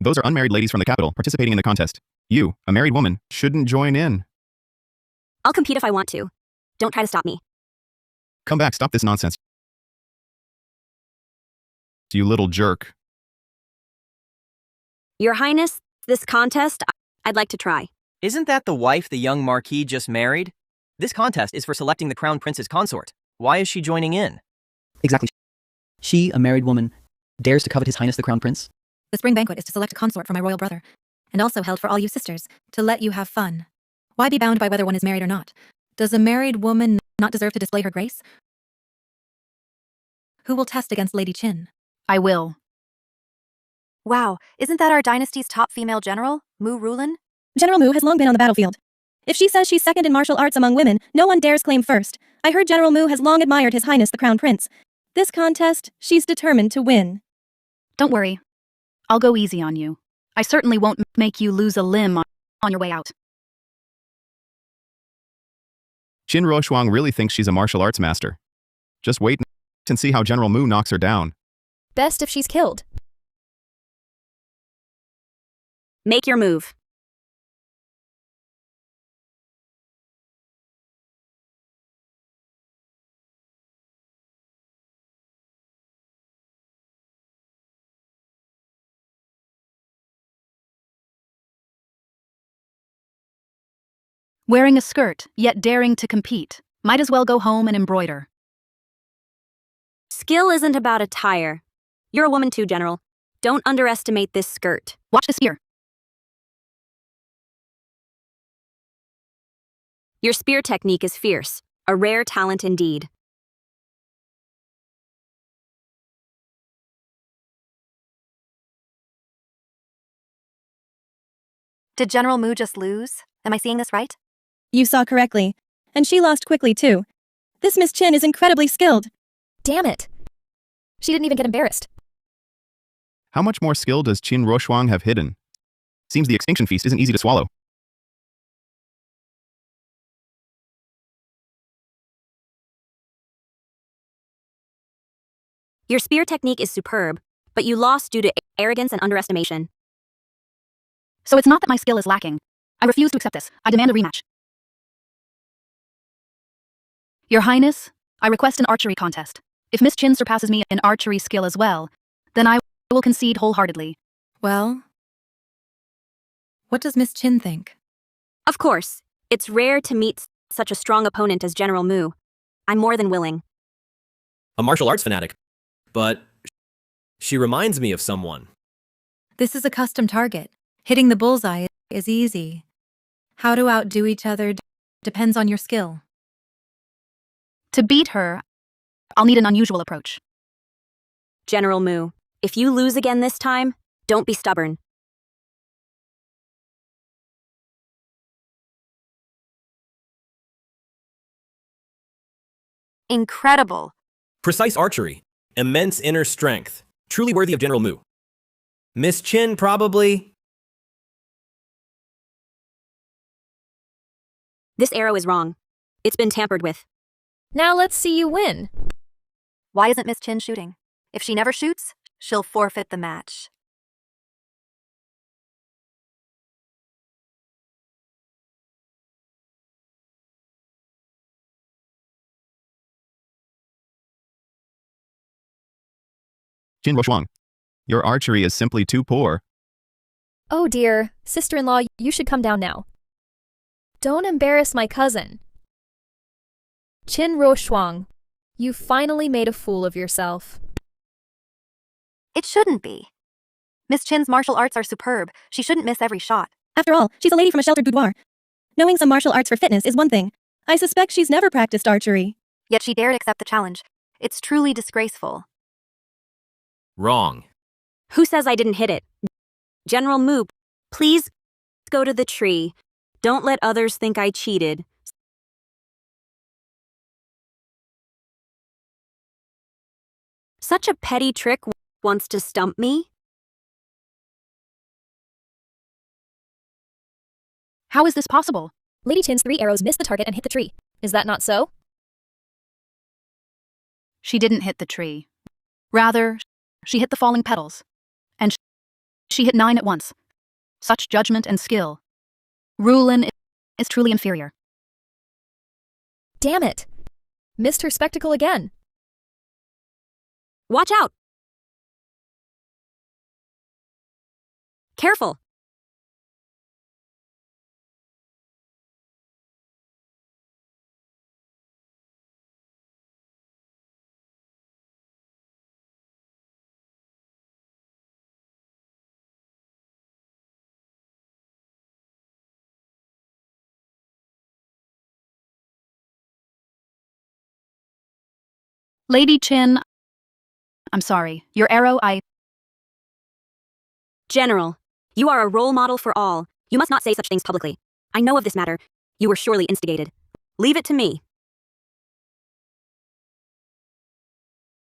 Those are unmarried ladies from the capital participating in the contest. You, a married woman, shouldn't join in. I'll compete if I want to. Don't try to stop me. Come back, stop this nonsense. You little jerk. Your Highness, this contest, I'd like to try. Isn't that the wife the young Marquis just married? This contest is for selecting the crown prince's consort. Why is she joining in? Exactly. She, a married woman, dares to covet His Highness the Crown Prince? The spring banquet is to select a consort for my royal brother, and also held for all you sisters, to let you have fun. Why be bound by whether one is married or not? Does a married woman not deserve to display her grace? Who will test against Lady Qin? I will. Wow, isn't that our dynasty's top female general, Mu Rulin? General Mu has long been on the battlefield. If she says she's second in martial arts among women, no one dares claim first. I heard General Mu has long admired His Highness the Crown Prince. This contest, she's determined to win. Don't worry. I'll go easy on you. I certainly won't make you lose a limb on your way out. Qin Roshuang really thinks she's a martial arts master. Just wait and see how General Mu knocks her down. Best if she's killed. Make your move. Wearing a skirt, yet daring to compete. Might as well go home and embroider. Skill isn't about attire. You're a woman too, General. Don't underestimate this skirt. Watch the spear. Your spear technique is fierce, a rare talent indeed. Did General Mu just lose? Am I seeing this right? You saw correctly. And she lost quickly, too. This Miss Qin is incredibly skilled. Damn it. She didn't even get embarrassed. How much more skill does Qin Roshuang have hidden? Seems the extinction feast isn't easy to swallow. Your spear technique is superb, but you lost due to arrogance and underestimation. So it's not that my skill is lacking. I refuse to accept this. I demand a rematch. Your Highness, I request an archery contest. If Miss Qin surpasses me in archery skill as well, then I will concede wholeheartedly. Well, what does Miss Qin think? Of course, it's rare to meet such a strong opponent as General Mu. I'm more than willing. A martial arts fanatic. But she reminds me of someone. This is a custom target. Hitting the bullseye is easy. How to outdo each other depends on your skill. To beat her, I'll need an unusual approach. General Mu, if you lose again this time, don't be stubborn. Incredible. Precise archery. Immense inner strength. Truly worthy of General Mu. Miss Qin probably... This arrow is wrong. It's been tampered with. Now let's see you win. Why isn't Miss Qin shooting? If she never shoots, she'll forfeit the match. Qin Roshuang, your archery is simply too poor. Oh dear, sister-in-law, you should come down now. Don't embarrass my cousin. Qin Roshuang, you finally made a fool of yourself. It shouldn't be. Miss Qin's martial arts are superb. She shouldn't miss every shot. After all, she's a lady from a sheltered boudoir. Knowing some martial arts for fitness is one thing. I suspect she's never practiced archery. Yet she dared accept the challenge. It's truly disgraceful. Wrong. Who says I didn't hit it? General Mu, please go to the tree. Don't let others think I cheated. Such a petty trick wants to stump me? How is this possible? Lady Chin's 3 arrows missed the target and hit the tree. Is that not so? She didn't hit the tree. Rather, she hit the falling petals. And she hit 9 at once. Such judgment and skill. Rulin is truly inferior. Damn it! Missed her spectacle again. Watch out! Careful! Lady Chin, I'm sorry. Your arrow, General, you are a role model for all. You must not say such things publicly. I know of this matter. You were surely instigated. Leave it to me.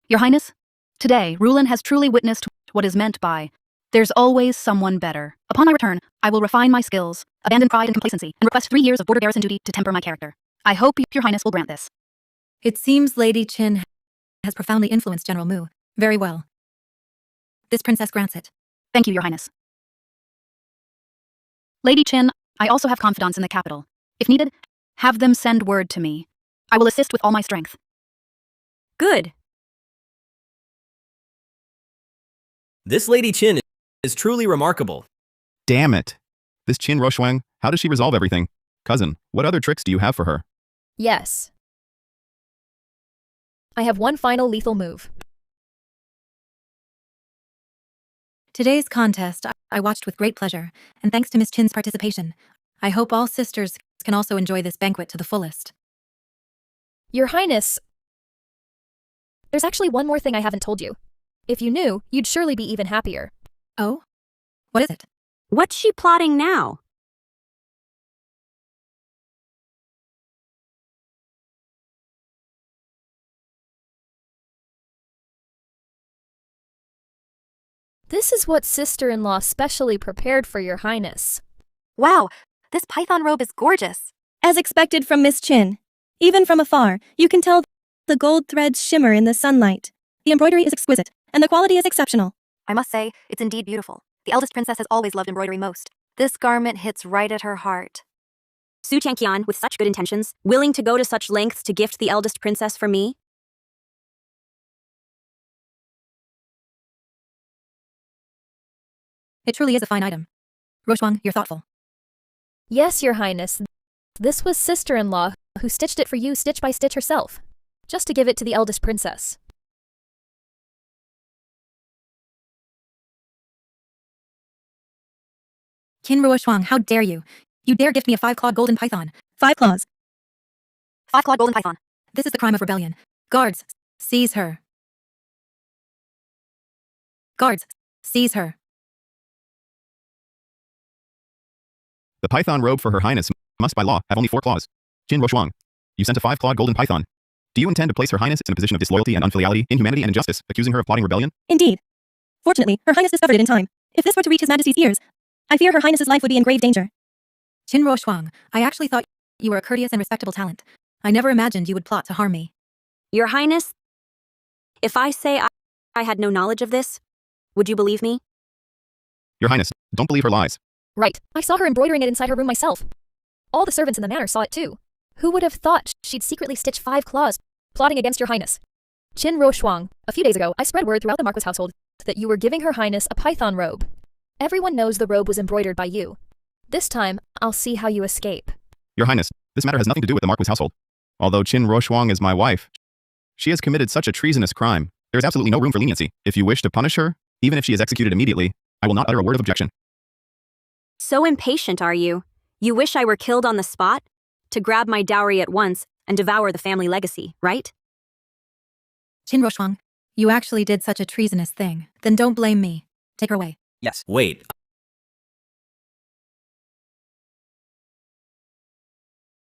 Your Highness, today, Rulin has truly witnessed what is meant by, there's always someone better. Upon my return, I will refine my skills, abandon pride and complacency, and request 3 years of border garrison duty to temper my character. I hope Your Highness will grant this. It seems Lady Chin has profoundly influenced General Mu. Very well. This princess grants it. Thank you, Your Highness. Lady Chin, I also have confidants in the capital. If needed, have them send word to me. I will assist with all my strength. Good. This Lady Chin is truly remarkable. Damn it. This Qin Roshwang, how does she resolve everything? Cousin, what other tricks do you have for her? Yes. I have one final lethal move. Today's contest I watched with great pleasure, and thanks to Miss Chin's participation, I hope all sisters can also enjoy this banquet to the fullest. Your Highness, there's actually one more thing I haven't told you. If you knew, you'd surely be even happier. Oh? What is it? What's she plotting now? This is what sister-in-law specially prepared for Your Highness. Wow, this python robe is gorgeous. As expected from Miss Chin. Even from afar, you can tell the gold threads shimmer in the sunlight. The embroidery is exquisite, and the quality is exceptional. I must say, it's indeed beautiful. The eldest princess has always loved embroidery most. This garment hits right at her heart. Su Tianqian, with such good intentions, willing to go to such lengths to gift the eldest princess for me? It truly is a fine item. Roshwang, you're thoughtful. Yes, Your Highness. This was sister-in-law who stitched it for you stitch by stitch herself, just to give it to the eldest princess. Qin Roshwang, how dare you? You dare gift me a 5-clawed golden python. 5 claws. 5-clawed golden python. This is the crime of rebellion. Guards, seize her. Guards, seize her. The python robe for Her Highness must by law have only 4 claws. Qin Roshwang, you sent a 5-clawed golden python. Do you intend to place Her Highness in a position of disloyalty and unfiliality, inhumanity and injustice, accusing her of plotting rebellion? Indeed. Fortunately, Her Highness discovered it in time. If this were to reach His Majesty's ears, I fear Her Highness's life would be in grave danger. Qin Roshwang, I actually thought you were a courteous and respectable talent. I never imagined you would plot to harm me. Your Highness, if I say I had no knowledge of this, would you believe me? Your Highness, don't believe her lies. Right. I saw her embroidering it inside her room myself. All the servants in the manor saw it too. Who would have thought she'd secretly stitch 5 claws, plotting against Your Highness? Qin Roshwang, a few days ago, I spread word throughout the Marquis household that you were giving Her Highness a python robe. Everyone knows the robe was embroidered by you. This time, I'll see how you escape. Your Highness, this matter has nothing to do with the Marquis household. Although Qin Roshwang is my wife, she has committed such a treasonous crime. There is absolutely no room for leniency. If you wish to punish her, even if she is executed immediately, I will not utter a word of objection. So impatient, are you? You wish I were killed on the spot? To grab my dowry at once and devour the family legacy, right? Qin Roshwang, you actually did such a treasonous thing. Then don't blame me. Take her away. Yes. Wait,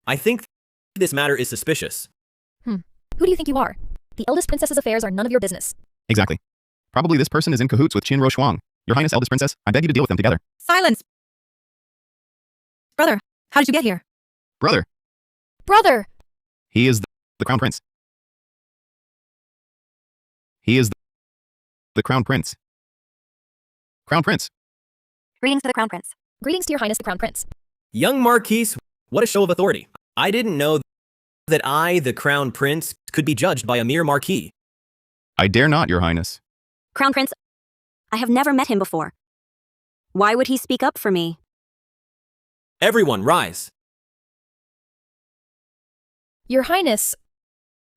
I think this matter is suspicious. Who do you think you are? The eldest princess's affairs are none of your business. Exactly. Probably this person is in cahoots with Qin Roxuang. Your Highness, eldest princess, I beg you to deal with them together. Silence! Brother, how did you get here? Brother, Brother! he is the crown prince. He is the crown prince. Crown prince. Greetings to the Crown Prince. Greetings to your highness the crown prince. Young Marquis, what a show of authority. I didn't know that I, the crown prince, could be judged by a mere marquis. I dare not, your highness. Crown Prince, I have never met him before. Why would he speak up for me? Everyone, rise. Your highness,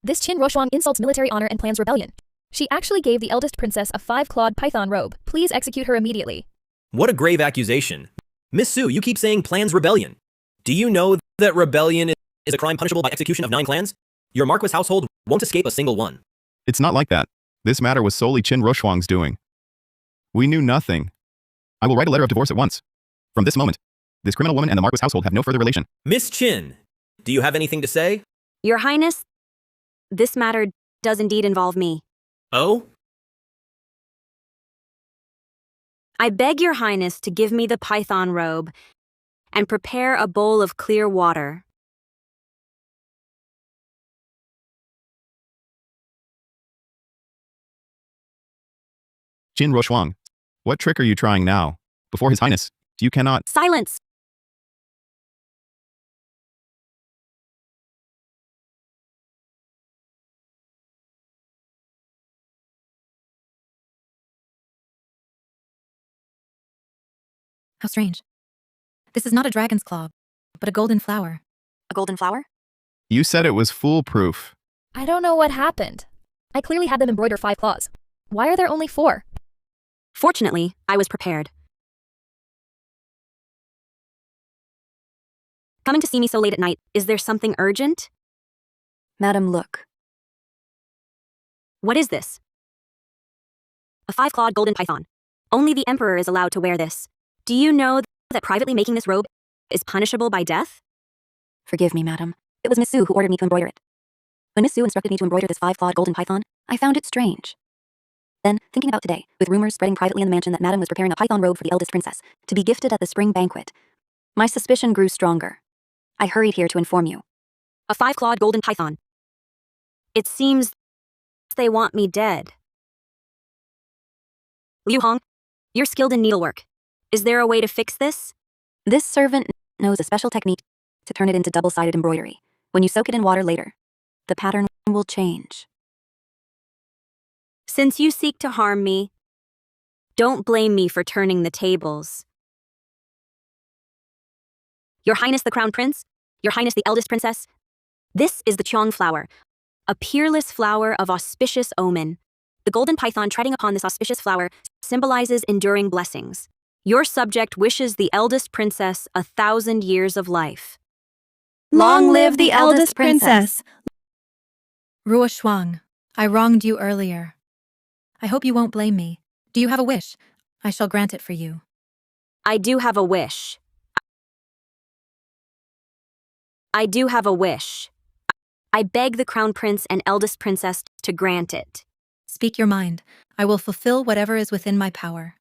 this Qin Roxuang insults military honor and plans rebellion. She actually gave the eldest princess a 5-clawed python robe. Please execute her immediately. What a grave accusation. Miss Sue, you keep saying plans rebellion. Do you know that rebellion is a crime punishable by execution of 9 clans? Your Marquis household won't escape a single one. It's not like that. This matter was solely Qin Roxuang's doing. We knew nothing. I will write a letter of divorce at once. From this moment, this criminal woman and the Marquis household have no further relation. Miss Qin, do you have anything to say? Your Highness, this matter does indeed involve me. Oh? I beg your Highness to give me the python robe and prepare a bowl of clear water. Qin Roxuang, what trick are you trying now? Before His Highness, you cannot— Silence! How strange. This is not a dragon's claw, but a golden flower. A golden flower? You said it was foolproof. I don't know what happened. I clearly had them embroider 5 claws. Why are there only 4? Fortunately, I was prepared. Coming to see me so late at night, is there something urgent? Madam, look. What is this? A 5-clawed golden python. Only the emperor is allowed to wear this. Do you know that privately making this robe is punishable by death? Forgive me, madam. It was Miss Sue who ordered me to embroider it. When Miss Sue instructed me to embroider this 5-clawed golden python, I found it strange. Then, thinking about today, with rumors spreading privately in the mansion that madam was preparing a python robe for the eldest princess, to be gifted at the spring banquet, my suspicion grew stronger. I hurried here to inform you. A 5-clawed golden python. It seems they want me dead. Liu Hong, you're skilled in needlework. Is there a way to fix this? This servant knows a special technique to turn it into double-sided embroidery. When you soak it in water later, the pattern will change. Since you seek to harm me, don't blame me for turning the tables. Your Highness the Crown Prince, Your Highness the eldest princess, this is the Qiong flower, a peerless flower of auspicious omen. The golden python treading upon this auspicious flower symbolizes enduring blessings. Your subject wishes the eldest princess 1,000 years of life. Long live the eldest princess! Ruo Shuang, I wronged you earlier. I hope you won't blame me. Do you have a wish? I shall grant it for you. I do have a wish. I do have a wish. I beg the Crown Prince and eldest princess to grant it. Speak your mind. I will fulfill whatever is within my power.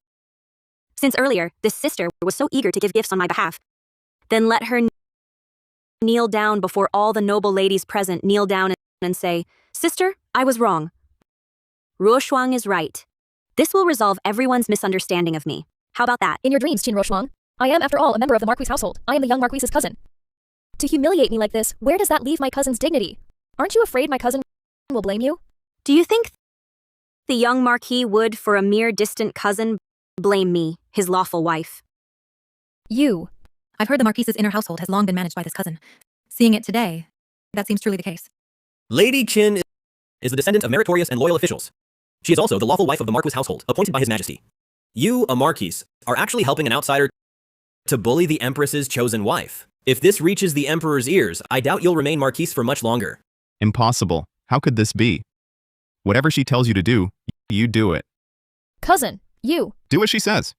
Since earlier, this sister was so eager to give gifts on my behalf, then let her kneel down before all the noble ladies present, kneel down and say, Sister, I was wrong. Ruo Shuang is right. This will resolve everyone's misunderstanding of me. How about that? In your dreams, Qin Roxuang. I am, after all, a member of the Marquis household. I am the young Marquis's cousin. To humiliate me like this, where does that leave my cousin's dignity? Aren't you afraid my cousin will blame you? Do you think the young Marquis would, for a mere distant cousin, blame me, his lawful wife? You. I've heard the Marquis's inner household has long been managed by this cousin. Seeing it today, that seems truly the case. Lady Qin is the descendant of meritorious and loyal officials. She is also the lawful wife of the Marquis household, appointed by His Majesty. You, a Marquis, are actually helping an outsider to bully the Empress's chosen wife. If this reaches the Emperor's ears, I doubt you'll remain Marquis for much longer. Impossible. How could this be? Whatever she tells you to do, you do it. Cousin, you. Do what she says.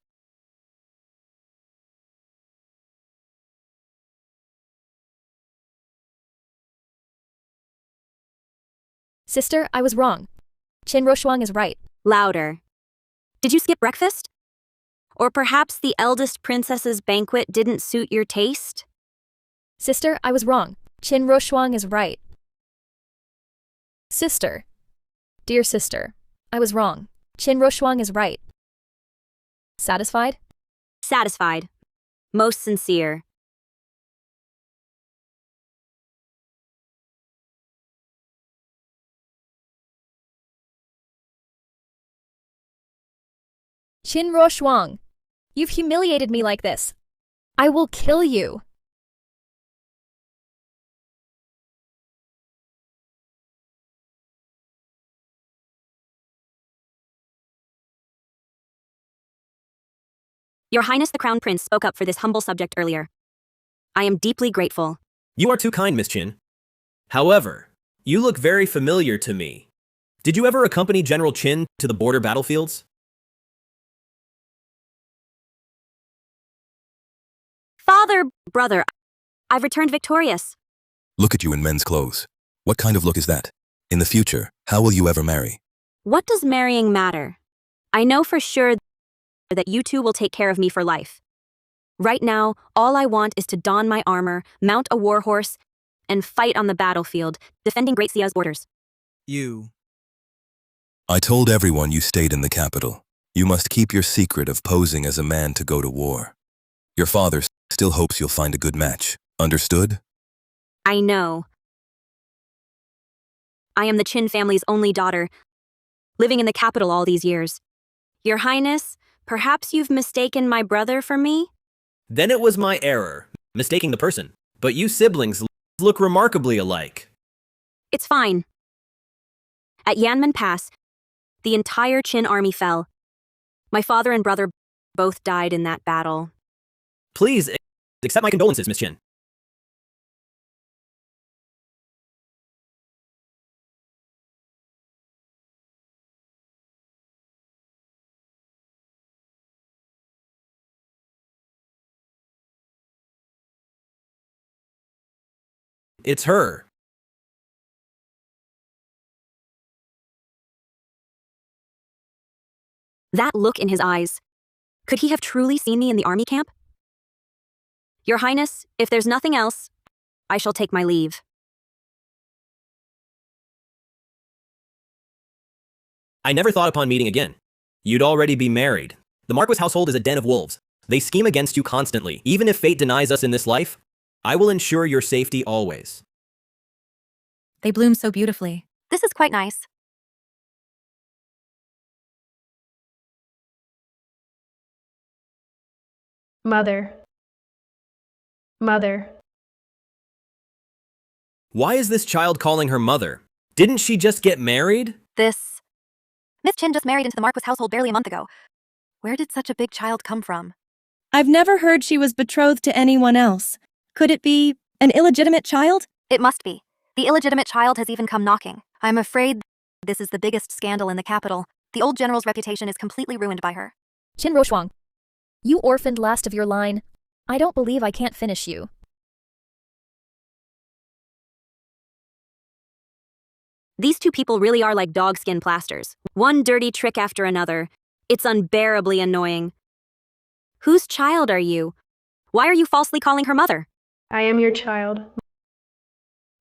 Sister, I was wrong. Qin Roshuang is right. Louder. Did you skip breakfast? Or perhaps the eldest princess's banquet didn't suit your taste? Sister, I was wrong. Qin Roshuang is right. Sister. Dear sister, I was wrong. Qin Roshuang is right. Satisfied? Satisfied. Most sincere. Qin Roshuang, you've humiliated me like this. I will kill you. Your Highness the Crown Prince spoke up for this humble subject earlier. I am deeply grateful. You are too kind, Miss Qin. However, you look very familiar to me. Did you ever accompany General Qin to the border battlefields? Father, brother, I've returned victorious. Look at you in men's clothes. What kind of look is that? In the future, how will you ever marry? What does marrying matter? I know for sure that you two will take care of me for life. Right now, all I want is to don my armor, mount a war horse, and fight on the battlefield, defending Great Xia's borders. I told everyone you stayed in the capital. You must keep your secret of posing as a man to go to war. Your father still hopes you'll find a good match. Understood? I know. I am the Qin family's only daughter, living in the capital all these years. Your Highness, perhaps you've mistaken my brother for me? Then it was my error, mistaking the person. But you siblings look remarkably alike. It's fine. At Yanmen Pass, the entire Qin army fell. My father and brother both died in that battle. Please, accept my condolences, Miss Qin. It's her. That look in his eyes. Could he have truly seen me in the army camp? Your Highness, if there's nothing else, I shall take my leave. I never thought upon meeting again. You'd already be married. The Marquis household is a den of wolves. They scheme against you constantly. Even if fate denies us in this life, I will ensure your safety always. They bloom so beautifully. This is quite nice. Mother. Mother. Why is this child calling her mother? Didn't she just get married? Miss Qin just married into the Marquis household barely a month ago. Where did such a big child come from? I've never heard she was betrothed to anyone else. Could it be an illegitimate child? It must be. The illegitimate child has even come knocking. I'm afraid this is the biggest scandal in the capital. The old general's reputation is completely ruined by her. Qin Roshuang, you orphaned last of your line. I don't believe I can't finish you. These two people really are like dogskin plasters. One dirty trick after another. It's unbearably annoying. Whose child are you? Why are you falsely calling her mother? I am your child.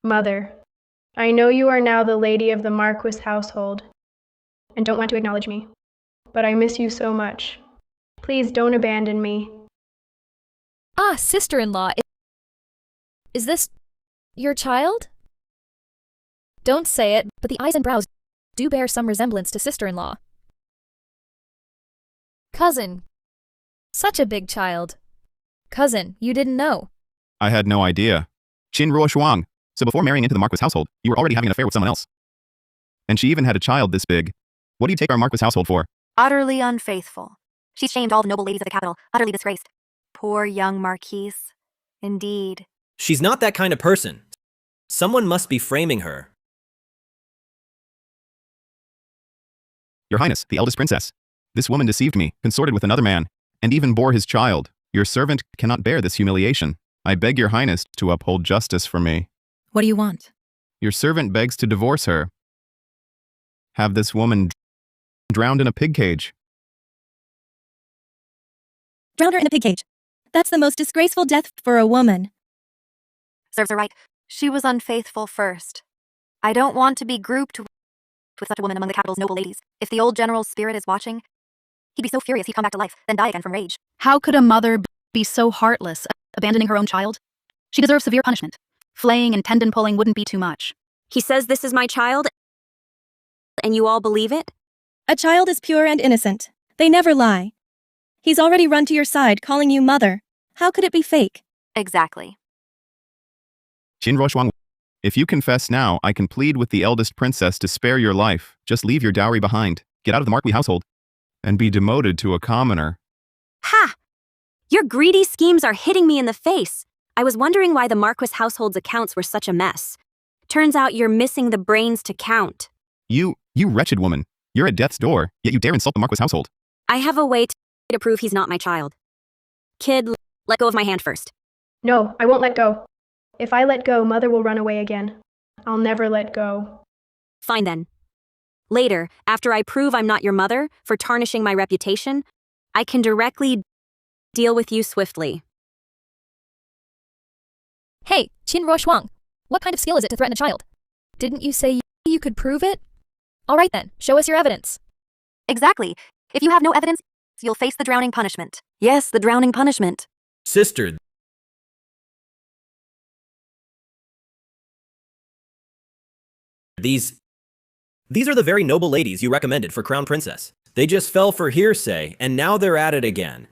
Mother. I know you are now the lady of the Marquis household and don't want to acknowledge me, but I miss you so much. Please don't abandon me. Ah, sister-in-law, is this your child? Don't say it, but the eyes and brows do bear some resemblance to sister-in-law. Cousin. Such a big child. Cousin, you didn't know. I had no idea. Qin Roshuang. So before marrying into the Marquis household, you were already having an affair with someone else. And she even had a child this big. What do you take our Marquis household for? Utterly unfaithful. She's shamed all the noble ladies of the capital, utterly disgraced. Poor young Marquis. Indeed. She's not that kind of person. Someone must be framing her. Your Highness, the eldest princess. This woman deceived me, consorted with another man, and even bore his child. Your servant cannot bear this humiliation. I beg your Highness to uphold justice for me. What do you want? Your servant begs to divorce her. have this woman drowned in a pig cage. Drowned her in a pig cage. That's the most disgraceful death for a woman. Serves her right. She was unfaithful first. I don't want to be grouped with such a woman among the capital's noble ladies. If the old general's spirit is watching, he'd be so furious he'd come back to life, then die again from rage. How could a mother be so heartless, abandoning her own child? She deserves severe punishment. Flaying and tendon pulling wouldn't be too much. He says this is my child, and you all believe it? A child is pure and innocent. They never lie. He's already run to your side, calling you mother. How could it be fake? Exactly. Qin Ruoxuang, if you confess now, I can plead with the eldest princess to spare your life. Just leave your dowry behind, get out of the Marquis household, and be demoted to a commoner. Ha! Your greedy schemes are hitting me in the face. I was wondering why the Marquis household's accounts were such a mess. Turns out you're missing the brains to count. You wretched woman. You're at death's door, yet you dare insult the Marquis household. I have a way to prove he's not my child. Kid, let go of my hand first. No, I won't let go. If I let go, Mother will run away again. I'll never let go. Fine then. Later, after I prove I'm not your mother for tarnishing my reputation, I can directly deal with you swiftly. Hey, Qin Ruoxuang, what kind of skill is it to threaten a child? Didn't you say you could prove it? All right then, show us your evidence. Exactly. If you have no evidence, you'll face the drowning punishment. Yes, the drowning punishment. Sister, These are the very noble ladies you recommended for Crown Princess. They just fell for hearsay, and now they're at it again.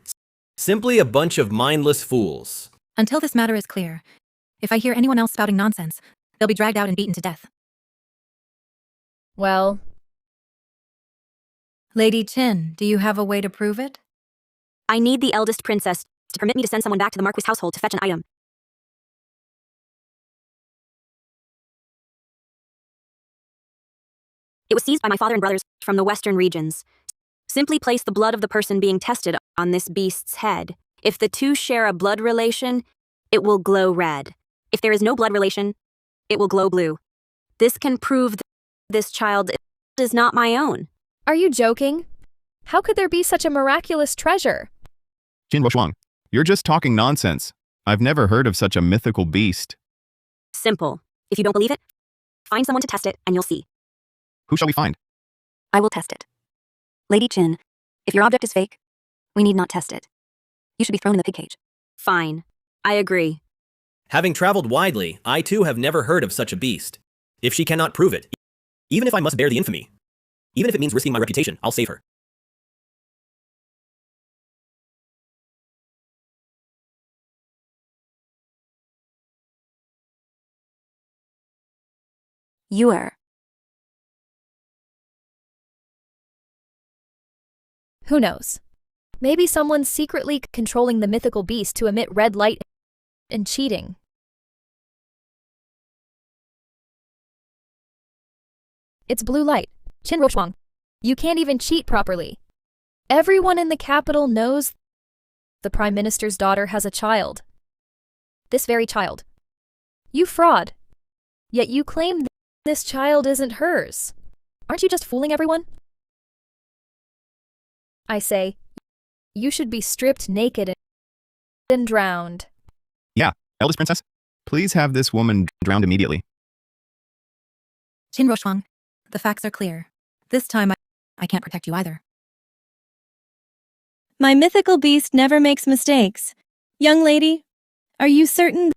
Simply a bunch of mindless fools. Until this matter is clear, if I hear anyone else spouting nonsense, they'll be dragged out and beaten to death. Well, Lady Qin, do you have a way to prove it? I need the eldest princess to permit me to send someone back to the Marquis household to fetch an item. It was seized by my father and brothers from the western regions. Simply place the blood of the person being tested on this beast's head. If the two share a blood relation, it will glow red. If there is no blood relation, it will glow blue. This can prove this child is not my own. Are you joking? How could there be such a miraculous treasure? Qin Ruoxuang, you're just talking nonsense. I've never heard of such a mythical beast. Simple. If you don't believe it, find someone to test it and you'll see. Who shall we find? I will test it. Lady Qin, if your object is fake, we need not test it. You should be thrown in the pig cage. Fine. I agree. Having traveled widely, I too have never heard of such a beast. If she cannot prove it, even if I must bear the infamy, even if it means risking my reputation, I'll save her. You are. Who knows? Maybe someone's secretly controlling the mythical beast to emit red light and cheating. It's blue light. Qin Ruoxuang, you can't even cheat properly. Everyone in the capital knows the Prime Minister's daughter has a child. This very child. You fraud. Yet you claim this child isn't hers. Aren't you just fooling everyone? I say, you should be stripped naked and drowned. Yeah, eldest princess, please have this woman drowned immediately. Qin Ruoxuang, the facts are clear. This time I can't protect you either. My mythical beast never makes mistakes. Young lady, are you certain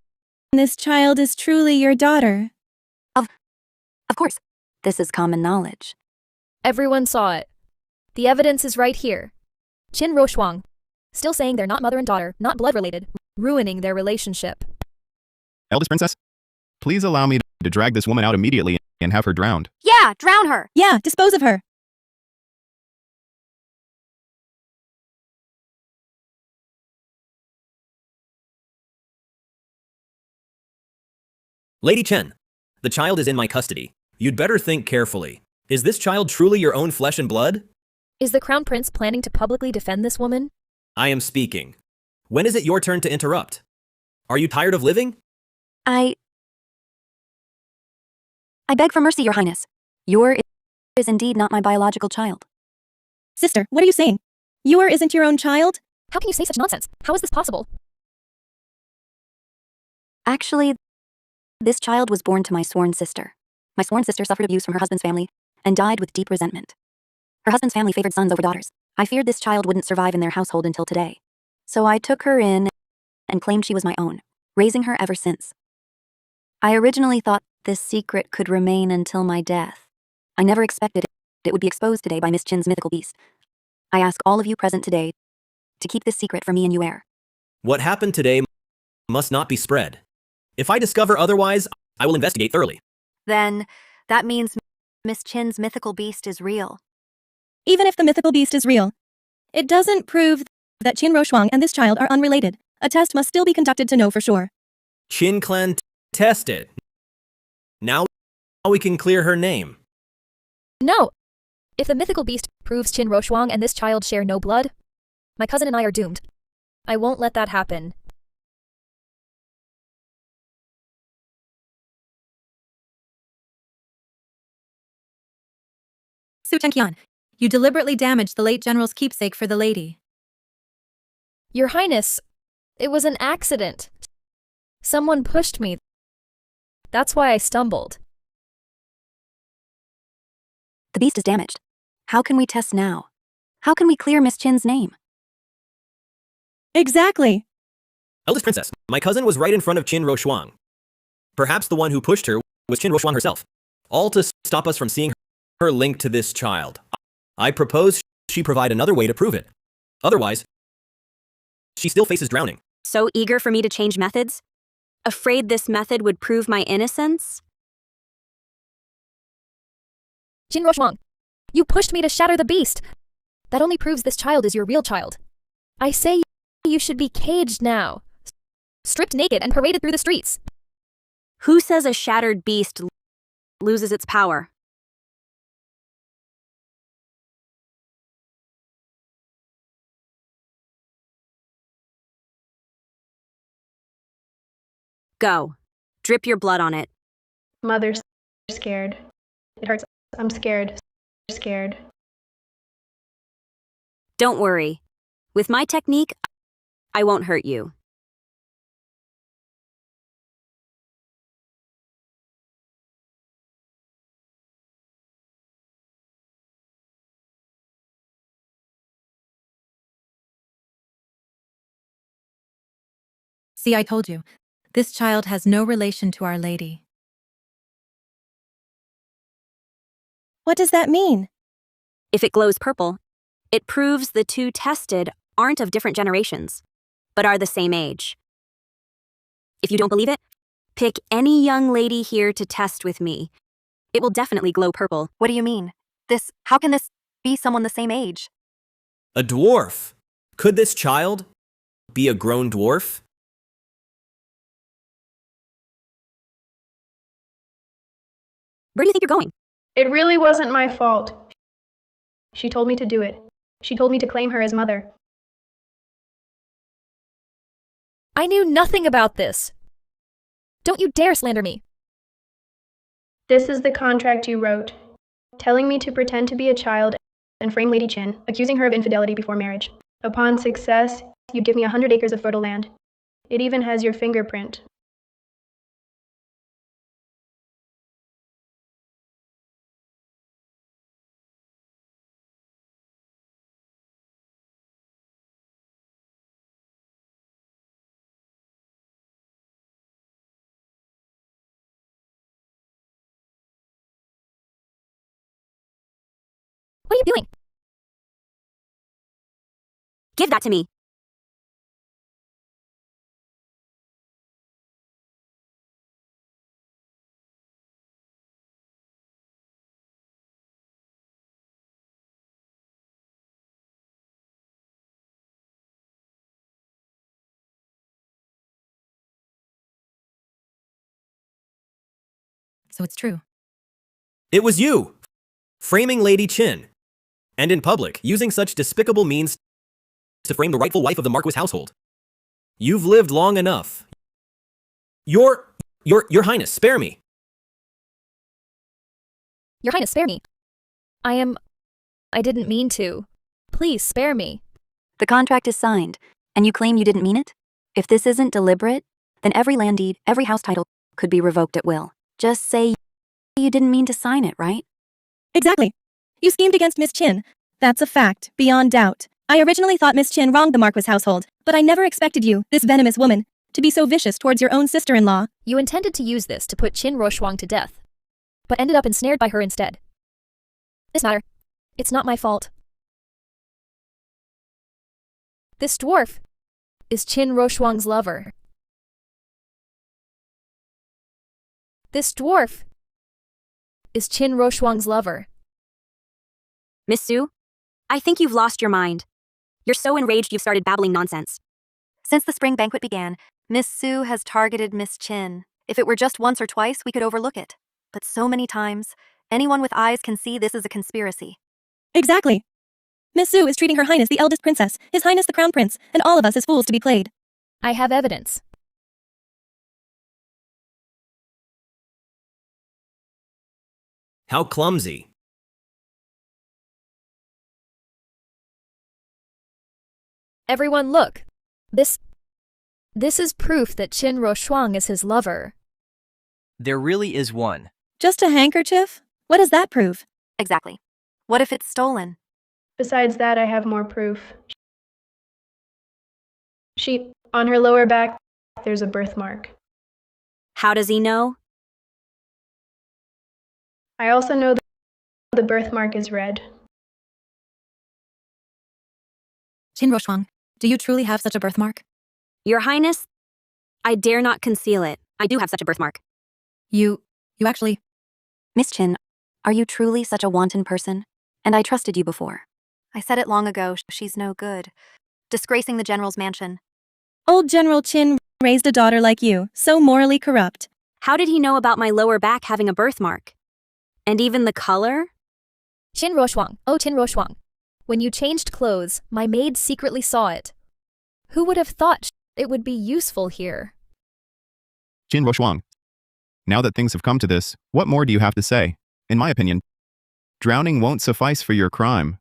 this child is truly your daughter? Of course. This is common knowledge. Everyone saw it. The evidence is right here. Qin Ruoxuang, still saying they're not mother and daughter, not blood related, ruining their relationship. Eldest princess, please allow me to drag this woman out immediately and have her drowned. Yeah, drown her! Yeah, dispose of her. Lady Chen, the child is in my custody. You'd better think carefully. Is this child truly your own flesh and blood? Is the Crown Prince planning to publicly defend this woman? I am speaking. When is it your turn to interrupt? Are you tired of living? I beg for mercy, Your Highness. Your is indeed not my biological child. Sister, what are you saying? Yor isn't your own child? How can you say such nonsense? How is this possible? Actually, this child was born to my sworn sister. My sworn sister suffered abuse from her husband's family and died with deep resentment. Her husband's family favored sons over daughters. I feared this child wouldn't survive in their household until today. So I took her in and claimed she was my own, raising her ever since. I originally thought this secret could remain until my death. I never expected it would be exposed today by Miss Chin's mythical beast. I ask all of you present today to keep this secret from me and Yuer. What happened today must not be spread. If I discover otherwise, I will investigate thoroughly. Then, that means Miss Chin's mythical beast is real. Even if the mythical beast is real, it doesn't prove that Qin Roshuang and this child are unrelated. A test must still be conducted to know for sure. Qin clan tested. Now we can clear her name. No! If the mythical beast proves Qin Roshuang and this child share no blood, my cousin and I are doomed. I won't let that happen. Su Tenqian, you deliberately damaged the late general's keepsake for the lady. Your Highness, it was an accident. Someone pushed me. That's why I stumbled. The beast is damaged. How can we test now? How can we clear Miss Chin's name? Exactly. Eldest princess, my cousin was right in front of Qin Roshuang. Perhaps the one who pushed her was Qin Roshuang herself. All to stop us from seeing her link to this child. I propose she provide another way to prove it. Otherwise, she still faces drowning. So eager for me to change methods? Afraid this method would prove my innocence? Qin Roshuang, you pushed me to shatter the beast. That only proves this child is your real child. I say you should be caged now, stripped naked and paraded through the streets. Who says a shattered beast loses its power? Go. Drip your blood on it. Mother's scared. It hurts. I'm scared. Scared. Don't worry. With my technique, I won't hurt you. See, I told you. This child has no relation to Our Lady. What does that mean? If it glows purple, it proves the two tested aren't of different generations, but are the same age. If you don't believe it, pick any young lady here to test with me. It will definitely glow purple. What do you mean? How can this be someone the same age? A dwarf. Could this child be a grown dwarf? Where do you think you're going? It really wasn't my fault. She told me to do it. She told me to claim her as mother. I knew nothing about this. Don't you dare slander me. This is the contract you wrote, telling me to pretend to be a child and frame Lady Qin, accusing her of infidelity before marriage. Upon success, you'd give me 100 acres of fertile land. It even has your fingerprint. What are you doing? Give that to me. So it's true. It was you! Framing Lady Qin. And in public, using such despicable means to frame the rightful wife of the Marquis household. You've lived long enough. Your Highness, spare me. Your Highness, spare me. I didn't mean to. Please spare me. The contract is signed, and you claim you didn't mean it? If this isn't deliberate, then every land deed, every house title could be revoked at will. Just say you didn't mean to sign it, right? Exactly. You schemed against Miss Chin. That's a fact, beyond doubt. I originally thought Miss Chin wronged the Marquis household, but I never expected you, this venomous woman, to be so vicious towards your own sister-in-law. You intended to use this to put Qin Ruoxuang to death, but ended up ensnared by her instead. This matter, it's not my fault. This dwarf is Qin Ruoxuang's lover. This dwarf is Qin Ruoxuang's lover. Miss Su, I think you've lost your mind. You're so enraged you've started babbling nonsense. Since the spring banquet began, Miss Su has targeted Miss Chin. If it were just once or twice, we could overlook it. But so many times, anyone with eyes can see this is a conspiracy. Exactly. Miss Su is treating Her Highness the eldest princess, His Highness the Crown Prince, and all of us as fools to be played. I have evidence. How clumsy. Everyone look. This is proof that Qin Ruoxuang is his lover. There really is one. Just a handkerchief? What does that prove? Exactly. What if it's stolen? Besides that, I have more proof. On her lower back, there's a birthmark. How does he know? I also know that the birthmark is red. Qin Ruoxuang, do you truly have such a birthmark? Your Highness, I dare not conceal it. I do have such a birthmark. You actually... Miss Chin, are you truly such a wanton person? And I trusted you before. I said it long ago, she's no good. Disgracing the general's mansion. Old General Qin raised a daughter like you, so morally corrupt. How did he know about my lower back having a birthmark? And even the color? Qin Ruoxuang, oh Qin Ruoxuang. When you changed clothes, my maid secretly saw it. Who would have thought it would be useful here? Qin Ruoxuang, now that things have come to this, what more do you have to say? In my opinion, drowning won't suffice for your crime.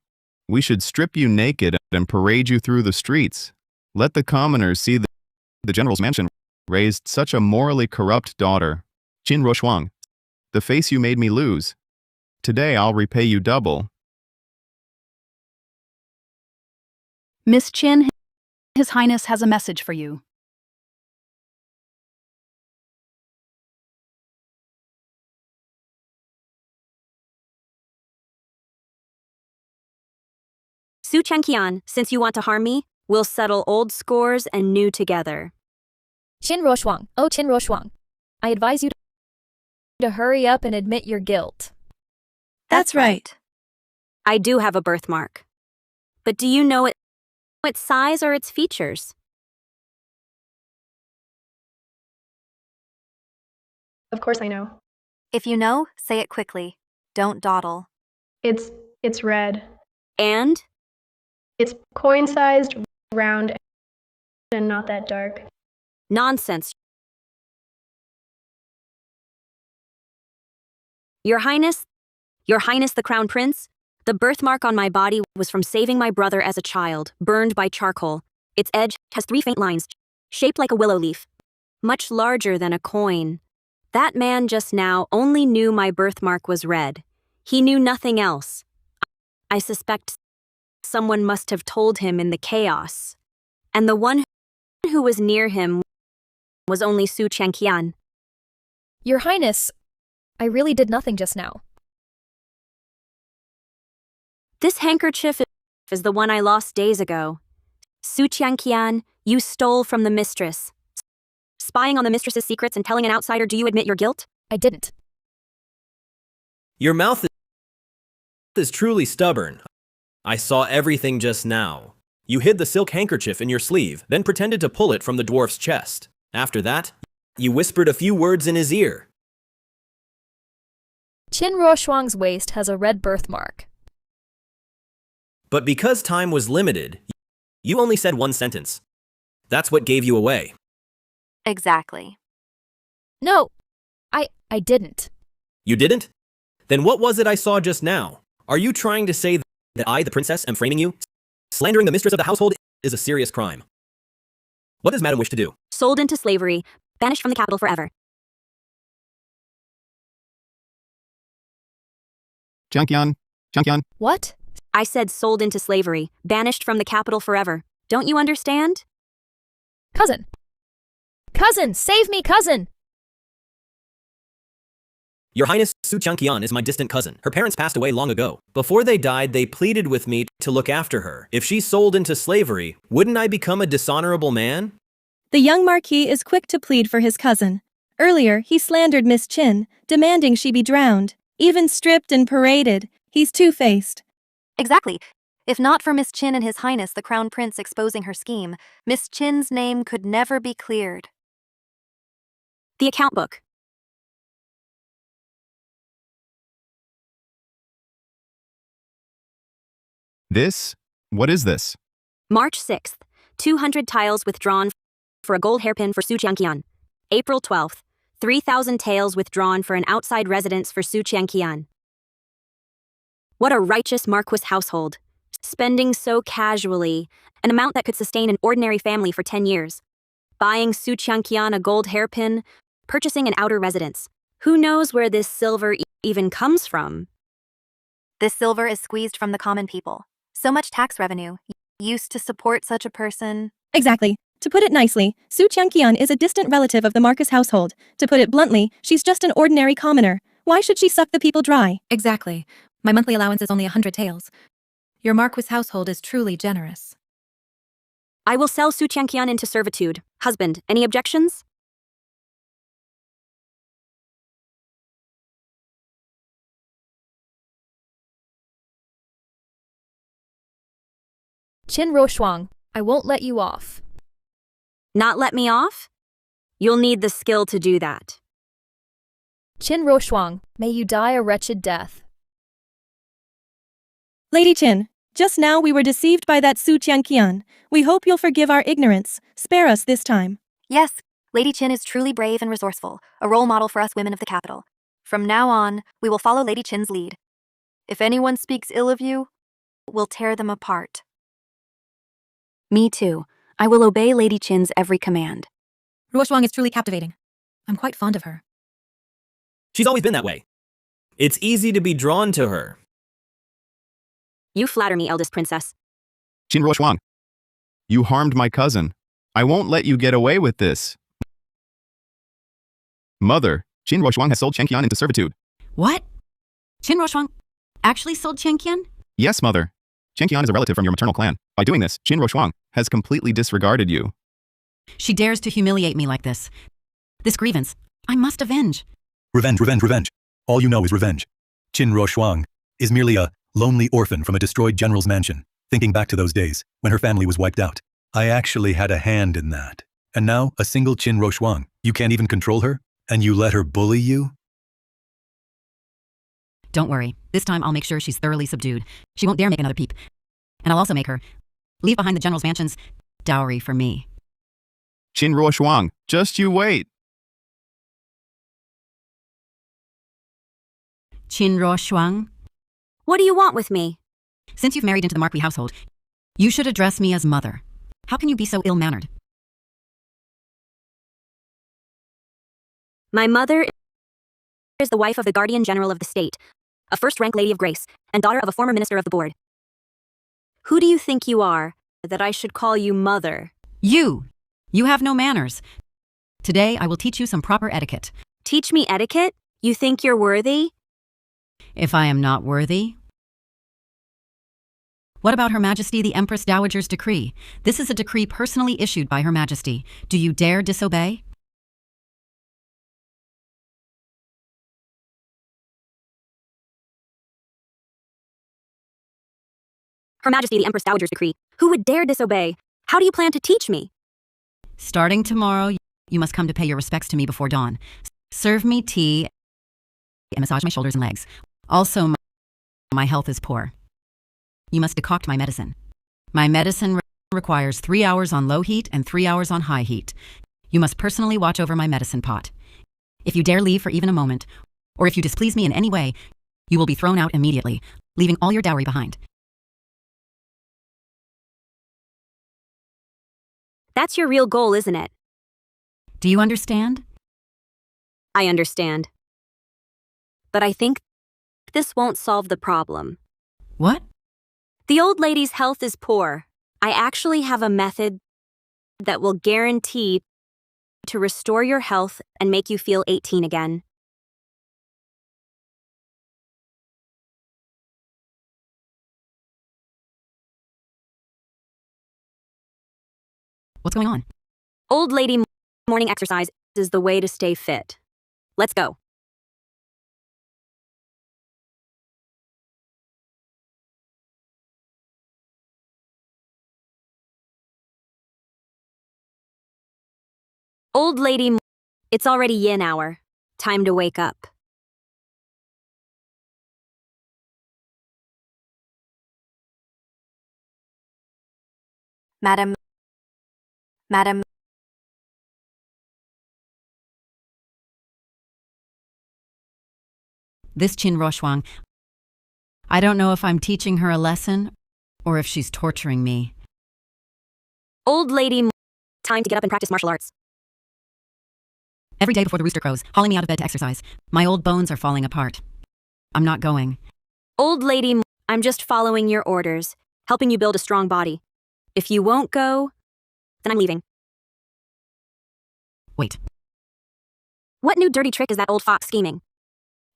We should strip you naked and parade you through the streets. Let the commoners see the general's mansion raised such a morally corrupt daughter. Qin Ruoxuang, the face you made me lose. Today I'll repay you double. Miss Chin, His Highness has a message for you. Su Chenqian, since you want to harm me, we'll settle old scores and new together. Qin Ruoxuang, oh Qin Ruoxuang. I advise you to hurry up and admit your guilt. That's right. I do have a birthmark. But do you know its size or its features? Of course I know. If you know, say it quickly. Don't dawdle. It's red. And? It's coin-sized, round, and not that dark. Nonsense. Your Highness the Crown Prince, the birthmark on my body was from saving my brother as a child, burned by charcoal. Its edge has 3 faint lines, shaped like a willow leaf, much larger than a coin. That man just now only knew my birthmark was red. He knew nothing else. I suspect someone must have told him in the chaos. And the one who was near him was only Su Chenqian. Your Highness, I really did nothing just now. This handkerchief is the one I lost days ago. Su Chenqian, you stole from the mistress. Spying on the mistress's secrets and telling an outsider, do you admit your guilt? I didn't. Your mouth is truly stubborn. I saw everything just now. You hid the silk handkerchief in your sleeve, then pretended to pull it from the dwarf's chest. After that, you whispered a few words in his ear. Qin Ruoxuang's waist has a red birthmark. But because time was limited, you only said 1 sentence. That's what gave you away. Exactly. No, I didn't. You didn't? Then what was it I saw just now? Are you trying to say that I, the princess, am framing you? Slandering the mistress of the household is a serious crime. What does Madam wish to do? Sold into slavery, banished from the capital forever. Jiangqian, Jiangqian. What? I said sold into slavery, banished from the capital forever. Don't you understand? Cousin! Cousin! Save me, cousin! Your Highness, Su Qian is my distant cousin. Her parents passed away long ago. Before they died, they pleaded with me to look after her. If she's sold into slavery, wouldn't I become a dishonorable man? The young Marquis is quick to plead for his cousin. Earlier, he slandered Miss Qin, demanding she be drowned. Even stripped and paraded, he's two-faced. Exactly. If not for Miss Qin and His Highness the Crown Prince exposing her scheme, Miss Qin's name could never be cleared. The account book. What is this? March 6th, 200 tiles withdrawn for a gold hairpin for Su Qian. April 12th, 3,000 taels withdrawn for an outside residence for Su Qian. What a righteous Marquis household. Spending so casually, an amount that could sustain an ordinary family for 10 years. Buying Su Qian a gold hairpin, purchasing an outer residence. Who knows where this silver even comes from? This silver is squeezed from the common people. So much tax revenue, used to support such a person. Exactly. To put it nicely, Su Qian is a distant relative of the Marquis household. To put it bluntly, she's just an ordinary commoner. Why should she suck the people dry? Exactly. My monthly allowance is only 100 taels. Your Marquis household is truly generous. I will sell Su Qian into servitude. Husband, any objections? Qin Roshuang, I won't let you off. Not let me off? You'll need the skill to do that. Qin Roshuang, may you die a wretched death. Lady Qin, just now we were deceived by that Su Qian. We hope you'll forgive our ignorance. Spare us this time. Yes, Lady Qin is truly brave and resourceful, a role model for us women of the capital. From now on, we will follow Lady Qin's lead. If anyone speaks ill of you, we'll tear them apart. Me too. I will obey Lady Qin's every command. Ruoshuang is truly captivating. I'm quite fond of her. She's always been that way. It's easy to be drawn to her. You flatter me, eldest princess. Qin Roshuang, you harmed my cousin. I won't let you get away with this. Mother, Qin Roshuang has sold Qian into servitude. What? Qin Roshuang actually sold Qian? Yes, Mother. Qian is a relative from your maternal clan. By doing this, Qin Roshuang has completely disregarded you. She dares to humiliate me like this. This grievance, I must avenge. Revenge, revenge, revenge. All you know is revenge. Qin Roshuang is merely a lonely orphan from a destroyed general's mansion, thinking back to those days when her family was wiped out. I actually had a hand in that. And now, a single Qin Roshuang. You can't even control her? And you let her bully you? Don't worry. This time I'll make sure she's thoroughly subdued. She won't dare make another peep. And I'll also make her leave behind the general's mansion's dowry for me. Qin Roshuang, just you wait. Qin Roshuang, what do you want with me? Since you've married into the Marquis household, you should address me as mother. How can you be so ill-mannered? My mother is the wife of the Guardian General of the state, a first-rank lady of grace, and daughter of a former minister of the board. Who do you think you are, that I should call you mother? You have no manners. Today, I will teach you some proper etiquette. Teach me etiquette? You think you're worthy? If I am not worthy? What about Her Majesty the Empress Dowager's decree? This is a decree personally issued by Her Majesty. Do you dare disobey? Her Majesty the Empress Dowager's decree. Who would dare disobey? How do you plan to teach me? Starting tomorrow, you must come to pay your respects to me before dawn. Serve me tea and massage my shoulders and legs. Also, my health is poor. You must decoct my medicine. My medicine requires 3 hours on low heat and 3 hours on high heat. You must personally watch over my medicine pot. If you dare leave for even a moment, or if you displease me in any way, you will be thrown out immediately. leaving all your dowry behind. That's your real goal, isn't it? Do you understand? I understand. But I think this won't solve the problem. What? The old lady's health is poor. I actually have a method that will guarantee to restore your health and make you feel 18 again. What's going on? Old lady morning exercise is the way to stay fit. Let's go. Old lady, it's already yin hour. Time to wake up. Madam. This Chin Roshwang, I don't know if I'm teaching her a lesson or if she's torturing me. Old lady, time to get up and practice martial arts. Every day before the rooster crows, hauling me out of bed to exercise. My old bones are falling apart. I'm not going. Old lady, I'm just following your orders, helping you build a strong body. If you won't go, then I'm leaving. Wait. What new dirty trick is that old fox scheming?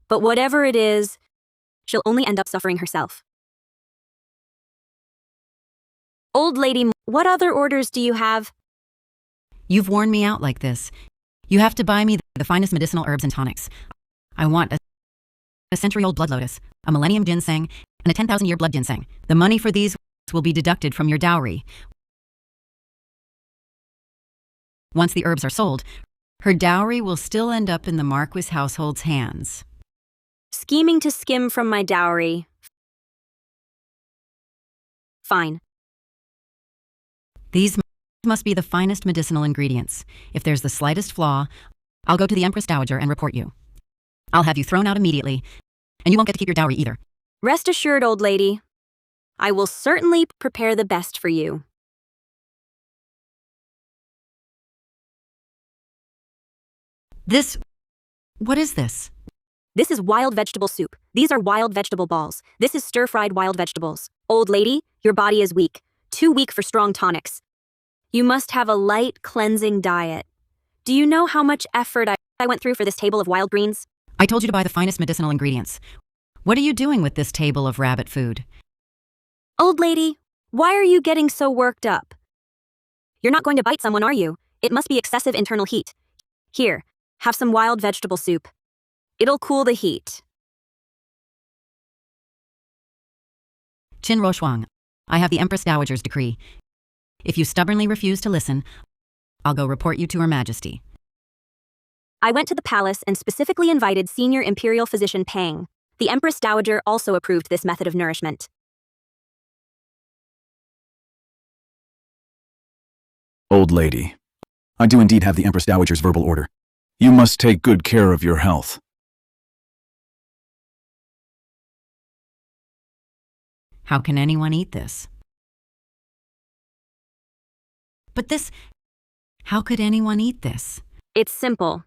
But whatever it is, she'll only end up suffering herself. Old lady, what other orders do you have? You've worn me out like this. You have to buy me the finest medicinal herbs and tonics. I want a century-old blood lotus, a millennium ginseng, and a 10,000-year blood ginseng. The money for these will be deducted from your dowry. Once the herbs are sold, her dowry will still end up in the Marquis household's hands. Scheming to skim from my dowry. Fine. These must be the finest medicinal ingredients. If there's the slightest flaw, I'll go to the Empress Dowager and report you. I'll have you thrown out immediately, and you won't get to keep your dowry either. Rest assured, old lady. I will certainly prepare the best for you. What is this? This is wild vegetable soup. These are wild vegetable balls. This is stir-fried wild vegetables. Old lady, your body is weak. Too weak for strong tonics. You must have a light, cleansing diet. Do you know how much effort I went through for this table of wild greens? I told you to buy the finest medicinal ingredients. What are you doing with this table of rabbit food? Old lady, why are you getting so worked up? You're not going to bite someone, are you? It must be excessive internal heat. Here, have some wild vegetable soup. It'll cool the heat. Chin Roshwang, I have the Empress Dowager's decree. If you stubbornly refuse to listen, I'll go report you to Her Majesty. I went to the palace and specifically invited Senior Imperial Physician Pang. The Empress Dowager also approved this method of nourishment. Old lady, I do indeed have the Empress Dowager's verbal order. You must take good care of your health. How can anyone eat this? But how could anyone eat this? It's simple.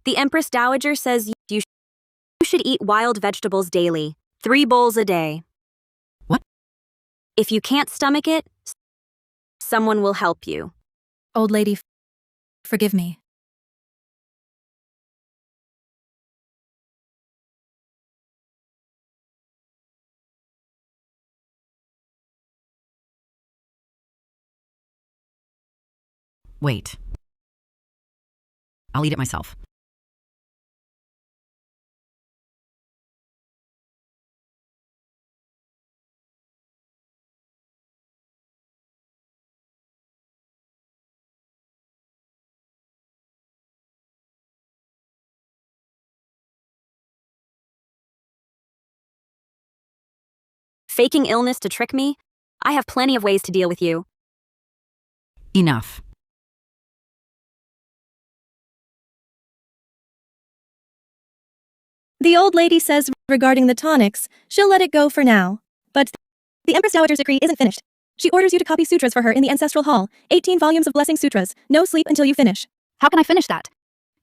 The Empress Dowager says you should eat wild vegetables daily, 3 bowls a day. What? If you can't stomach it, someone will help you. Old lady, forgive me. Wait. I'll eat it myself. Faking illness to trick me? I have plenty of ways to deal with you. Enough. The old lady says regarding the tonics, she'll let it go for now. But the Empress Dowager's decree isn't finished. She orders you to copy sutras for her in the ancestral hall, 18 volumes of blessing sutras, no sleep until you finish. How can I finish that?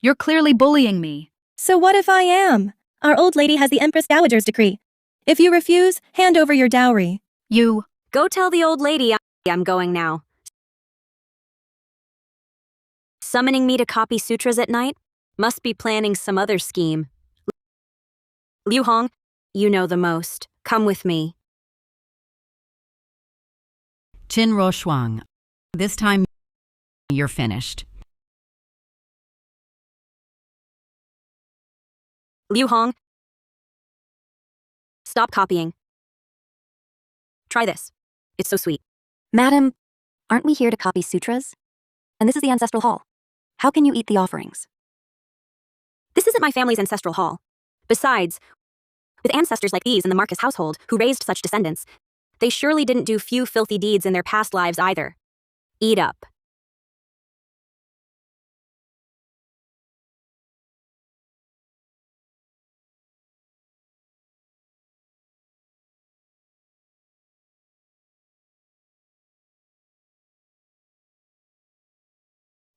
You're clearly bullying me. So what if I am? Our old lady has the Empress Dowager's decree. If you refuse, hand over your dowry. You... Go tell the old lady I'm going now. Summoning me to copy sutras at night? Must be planning some other scheme. Liu Hong, you know the most. Come with me. Qin Roshuang, this time you're finished. Liu Hong, stop copying. Try this. It's so sweet. Madam, aren't we here to copy sutras? And this is the ancestral hall. How can you eat the offerings? This isn't my family's ancestral hall. Besides, with ancestors like these in the Marquis household who raised such descendants, they surely didn't do few filthy deeds in their past lives either. Eat up.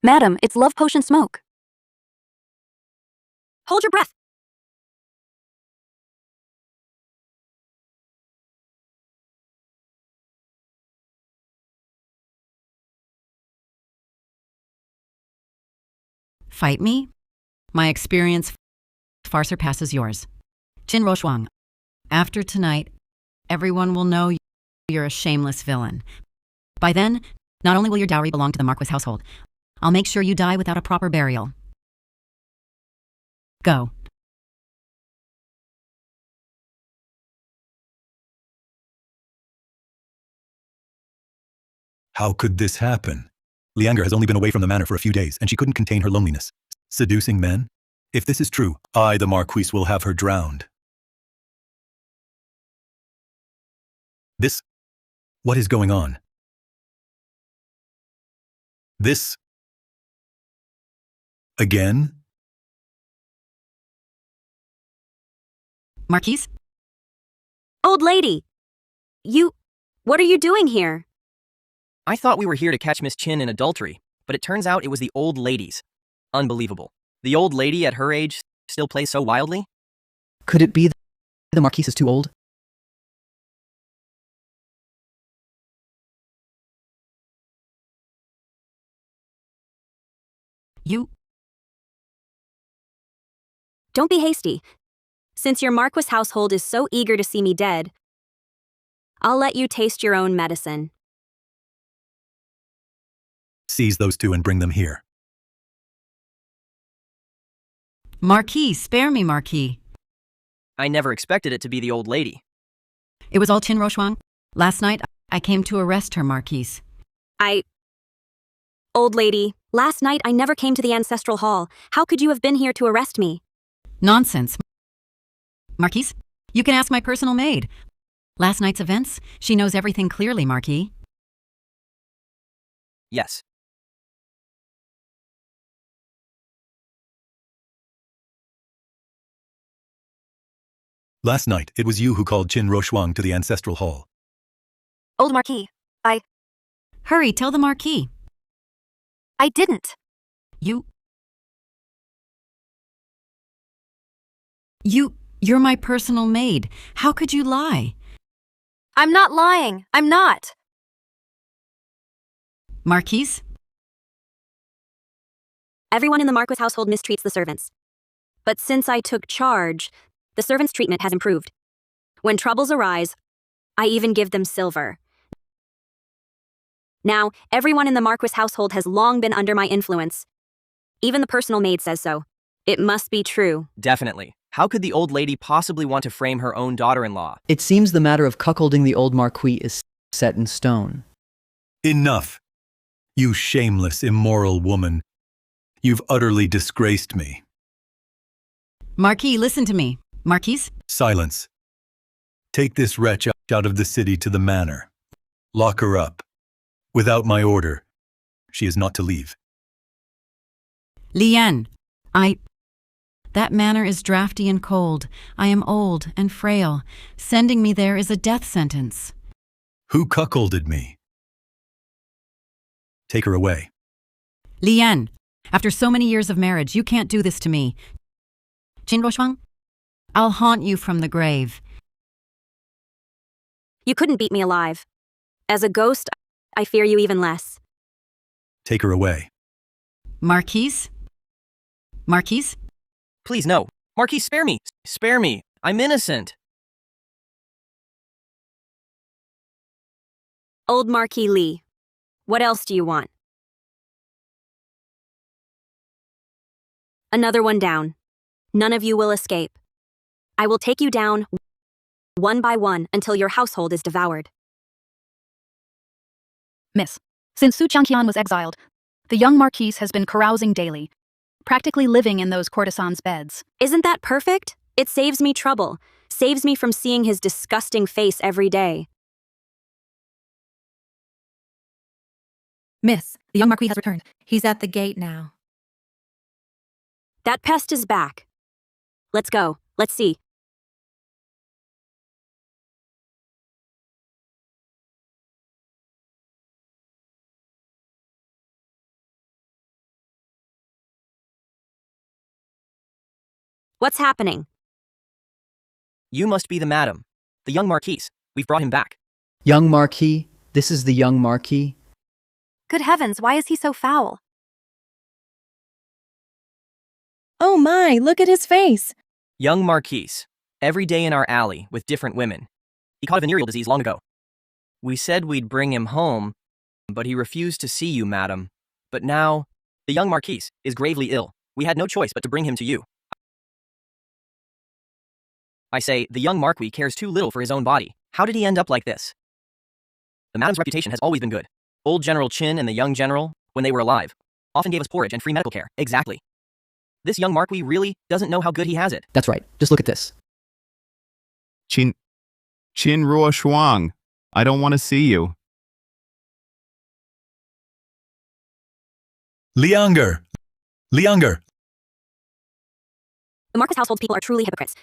Madam, it's love potion smoke. Hold your breath. Fight me? My experience far surpasses yours. Qin Roshuang, after tonight, everyone will know you're a shameless villain. By then, not only will your dowry belong to the Marquis household, I'll make sure you die without a proper burial. Go. How could this happen? Lianger has only been away from the manor for a few days, and she couldn't contain her loneliness. Seducing men? If this is true, I, the Marquis, will have her drowned. This... What is going on? This... Again? Marquis? Old lady! What are you doing here? I thought we were here to catch Miss Qin in adultery, but it turns out it was the old ladies. Unbelievable. The old lady at her age still plays so wildly? Could it be the Marquis is too old? Don't be hasty. Since your Marquis household is so eager to see me dead, I'll let you taste your own medicine. Seize those two and bring them here. Marquis, spare me, Marquis. I never expected it to be the old lady. It was all Qin Roshuang. Last night, I came to arrest her, Marquis. Old lady, last night I never came to the ancestral hall. How could you have been here to arrest me? Nonsense. Marquis, you can ask my personal maid. Last night's events, she knows everything clearly, Marquis. Yes. Last night, it was you who called Qin Roshuang to the ancestral hall. Old Marquis, Hurry, tell the Marquis. I didn't. You're my personal maid. How could you lie? I'm not lying. I'm not. Marquis? Everyone in the Marquis household mistreats the servants. But since I took charge, the servants' treatment has improved. When troubles arise, I even give them silver. Now, everyone in the Marquis household has long been under my influence. Even the personal maid says so. It must be true. Definitely. How could the old lady possibly want to frame her own daughter-in-law? It seems the matter of cuckolding the old Marquis is set in stone. Enough! You shameless, immoral woman. You've utterly disgraced me. Marquis, listen to me. Marquis? Silence. Take this wretch out of the city to the manor. Lock her up. Without my order, she is not to leave. Lian, That manor is drafty and cold. I am old and frail. Sending me there is a death sentence. Who cuckolded me? Take her away. Lian, after so many years of marriage, you can't do this to me. Qin Ruoxuang, I'll haunt you from the grave. You couldn't beat me alive. As a ghost, I fear you even less. Take her away. Marquis? Marquis? Please, no. Marquis, spare me. Spare me. I'm innocent. Old Marquis Li, what else do you want? Another one down. None of you will escape. I will take you down one by one until your household is devoured. Miss, since Su Changqian was exiled, the young Marquis has been carousing daily, practically living in those courtesans' beds. Isn't that perfect? It saves me trouble, saves me from seeing his disgusting face every day. Miss, the young Marquis has returned. He's at the gate now. That pest is back. Let's go. Let's see. What's happening? You must be the madam. The young Marquis. We've brought him back. Young Marquis? This is the young Marquis? Good heavens, why is he so foul? Oh my, look at his face. Young Marquis. Every day in our alley with different women. He caught a venereal disease long ago. We said we'd bring him home, but he refused to see you, madam. But now, the young Marquis is gravely ill. We had no choice but to bring him to you. I say, the young Marquis cares too little for his own body. How did he end up like this? The madam's reputation has always been good. Old General Qin and the young general, when they were alive, often gave us porridge and free medical care. Exactly. This young Marquis really doesn't know how good he has it. That's right. Just look at this. Qin Ruoxuang, I don't want to see you. Lianger! Lianger! The Marquis household's people are truly hypocrites.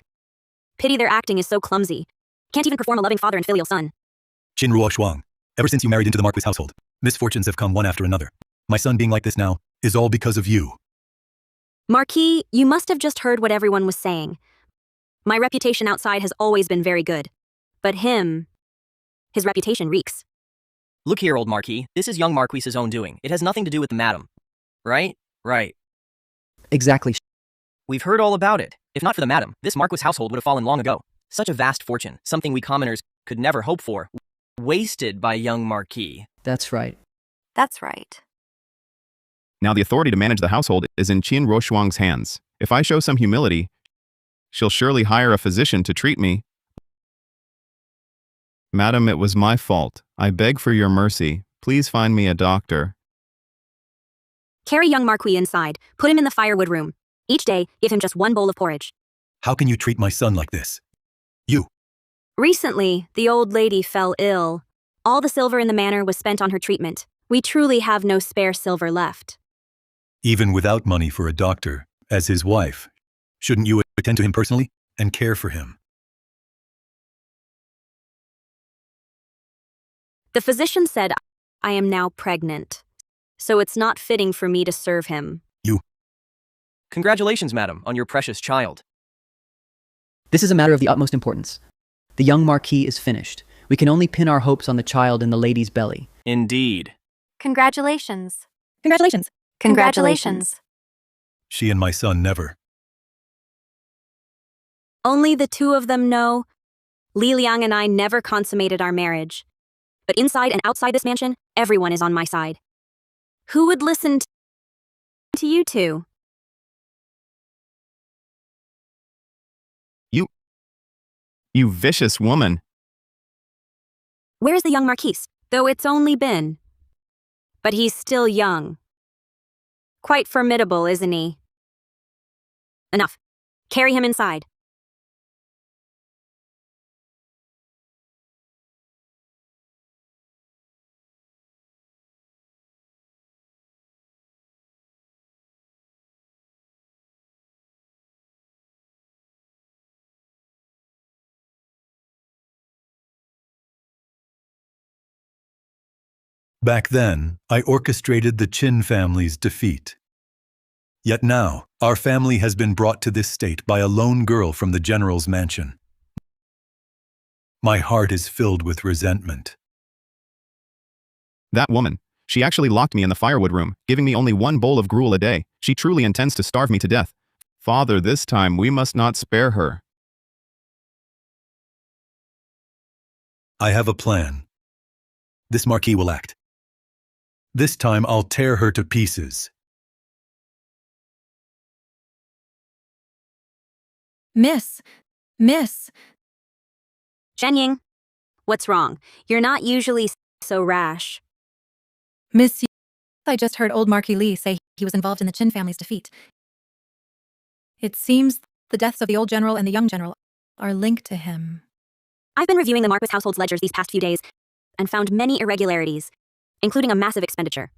Pity their acting is so clumsy. Can't even perform a loving father and filial son. Qin Ruoxuang, ever since you married into the Marquis household, misfortunes have come one after another. My son being like this now is all because of you. Marquis, you must have just heard what everyone was saying. My reputation outside has always been very good. But his reputation reeks. Look here, old Marquis. This is young Marquis's own doing. It has nothing to do with the madam. Right? Right. Exactly. We've heard all about it. If not for the madam, this Marquis household would have fallen long ago. Such a vast fortune, something we commoners could never hope for. Wasted by young Marquis. That's right. That's right. Now the authority to manage the household is in Qin Ruoxuang's hands. If I show some humility, she'll surely hire a physician to treat me. Madam, it was my fault. I beg for your mercy. Please find me a doctor. Carry young Marquis inside. Put him in the firewood room. Each day, give him just one bowl of porridge. How can you treat my son like this? You. Recently, the old lady fell ill. All the silver in the manor was spent on her treatment. We truly have no spare silver left. Even without money for a doctor, as his wife, shouldn't you attend to him personally and care for him? The physician said, I am now pregnant, so it's not fitting for me to serve him. You. Congratulations, madam, on your precious child. This is a matter of the utmost importance. The young Marquis is finished. We can only pin our hopes on the child in the lady's belly. Indeed. Congratulations. Congratulations. Congratulations. She and my son never. Only the two of them know. Li Liang and I never consummated our marriage. But inside and outside this mansion, everyone is on my side. Who would listen to you two? You vicious woman. Where's the young Marquis? Though it's only been. But he's still young. Quite formidable, isn't he? Enough. Carry him inside. Back then, I orchestrated the Qin family's defeat. Yet now, our family has been brought to this state by a lone girl from the general's mansion. My heart is filled with resentment. That woman. She actually locked me in the firewood room, giving me only one bowl of gruel a day. She truly intends to starve me to death. Father, this time we must not spare her. I have a plan. This Marquis will act. This time I'll tear her to pieces. Miss. Shenying, what's wrong? You're not usually so rash. Miss, I just heard old Marquis Li say he was involved in the Qin family's defeat. It seems the deaths of the old general and the young general are linked to him. I've been reviewing the Marquis household's ledgers these past few days and found many irregularities, including a massive expenditure.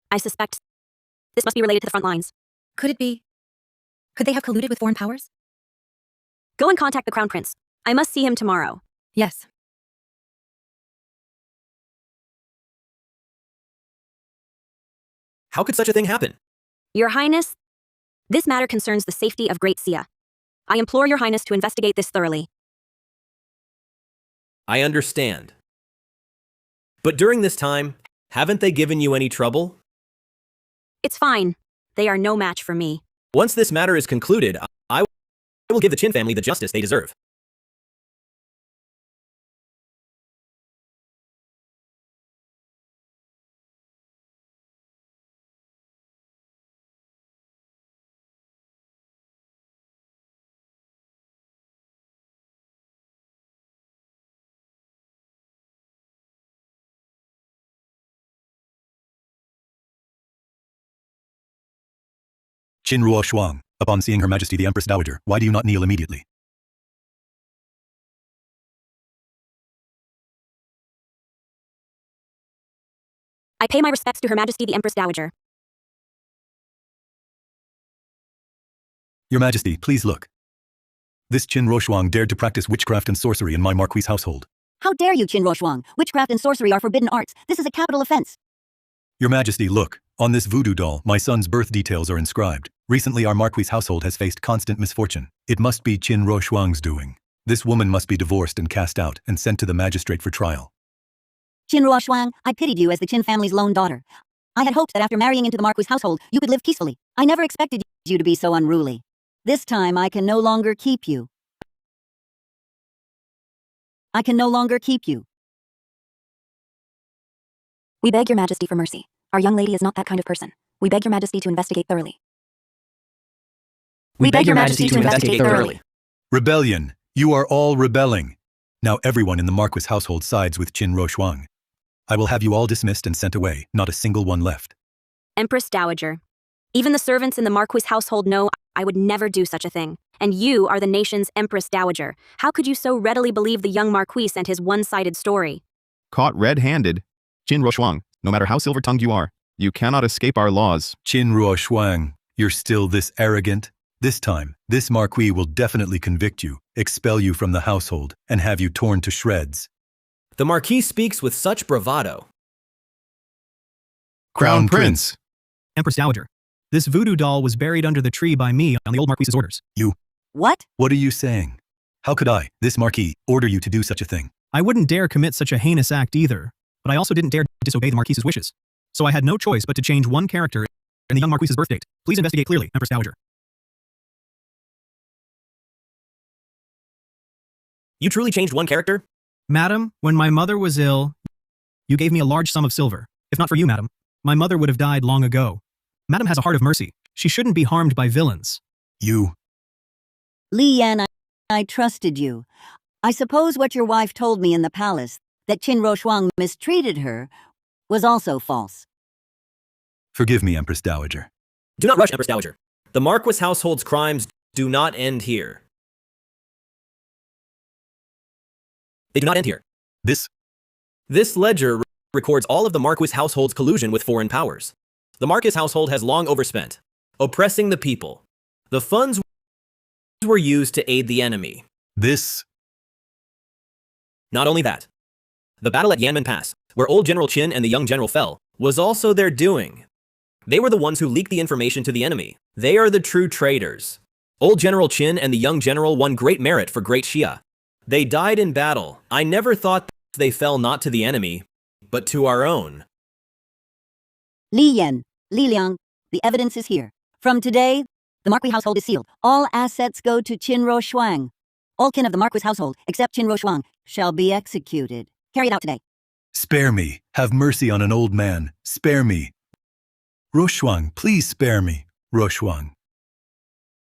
I suspect this must be related to the front lines. Could it be? Could they have colluded with foreign powers? Go and contact the Crown Prince. I must see him tomorrow. Yes. How could such a thing happen? Your Highness, this matter concerns the safety of Great Sia. I implore your Highness to investigate this thoroughly. I understand. But during this time, haven't they given you any trouble? It's fine. They are no match for me. Once this matter is concluded, I will give the Qin family the justice they deserve. Qin Ruo Shuang, upon seeing Her Majesty the Empress Dowager, why do you not kneel immediately? I pay my respects to Her Majesty the Empress Dowager. Your Majesty, please look. This Qin Ruo Shuang dared to practice witchcraft and sorcery in my Marquis' household. How dare you, Qin Ruo Shuang? Witchcraft and sorcery are forbidden arts. This is a capital offense. Your Majesty, look. On this voodoo doll, my son's birth details are inscribed. Recently, our Marquis' household has faced constant misfortune. It must be Qin Ruo Shuang's doing. This woman must be divorced and cast out and sent to the magistrate for trial. Qin Ruo Shuang, I pitied you as the Qin family's lone daughter. I had hoped that after marrying into the Marquis' household, you could live peacefully. I never expected you to be so unruly. This time, I can no longer keep you. We beg your Majesty for mercy. Our young lady is not that kind of person. We beg your Majesty to investigate thoroughly. We beg your Majesty to investigate thoroughly. Rebellion! You are all rebelling. Now everyone in the Marquis' household sides with Qin Ruo Shuang. I will have you all dismissed and sent away, not a single one left. Empress Dowager, even the servants in the Marquis' household know I would never do such a thing. And you are the nation's Empress Dowager. How could you so readily believe the young Marquis and his one-sided story? Caught red-handed. Qin Ruo Shuang, no matter how silver-tongued you are, you cannot escape our laws. Qin Ruo Shuang, you're still this arrogant? This time, this Marquis will definitely convict you, expel you from the household, and have you torn to shreds. The Marquis speaks with such bravado. Crown Prince! Empress Dowager, this voodoo doll was buried under the tree by me on the old Marquis's orders. You? What? What are you saying? How could I, this Marquis, order you to do such a thing? I wouldn't dare commit such a heinous act either, but I also didn't dare disobey the Marquis's wishes. So I had no choice but to change one character in the young Marquis's birth date. Please investigate clearly, Empress Dowager. You truly changed one character? Madam, when my mother was ill, you gave me a large sum of silver. If not for you, madam, my mother would have died long ago. Madam has a heart of mercy. She shouldn't be harmed by villains. You. Li Yan, I trusted you. I suppose what your wife told me in the palace, that Qin Ruo Shuang mistreated her, was also false. Forgive me, Empress Dowager. Do not rush, Empress Dowager. The Marquis household's crimes do not end here. They do not end here. This ledger records all of the Marquis household's collusion with foreign powers. The Marquis household has long overspent, oppressing the people. The funds were used to aid the enemy. Not only that, the battle at Yanmen Pass where old General Qin and the young general fell, was also their doing. They were the ones who leaked the information to the enemy. They are the true traitors. Old General Qin and the young general won great merit for Great Xia. They died in battle. I never thought they fell not to the enemy, but to our own. Li Yan, Li Liang, the evidence is here. From today, the Marquis household is sealed. All assets go to Qin Roshuang. All kin of the Marquis household, except Qin Roshuang, shall be executed. Carry it out today. Spare me. Have mercy on an old man. Spare me. Roshuang, please spare me. Roshuang.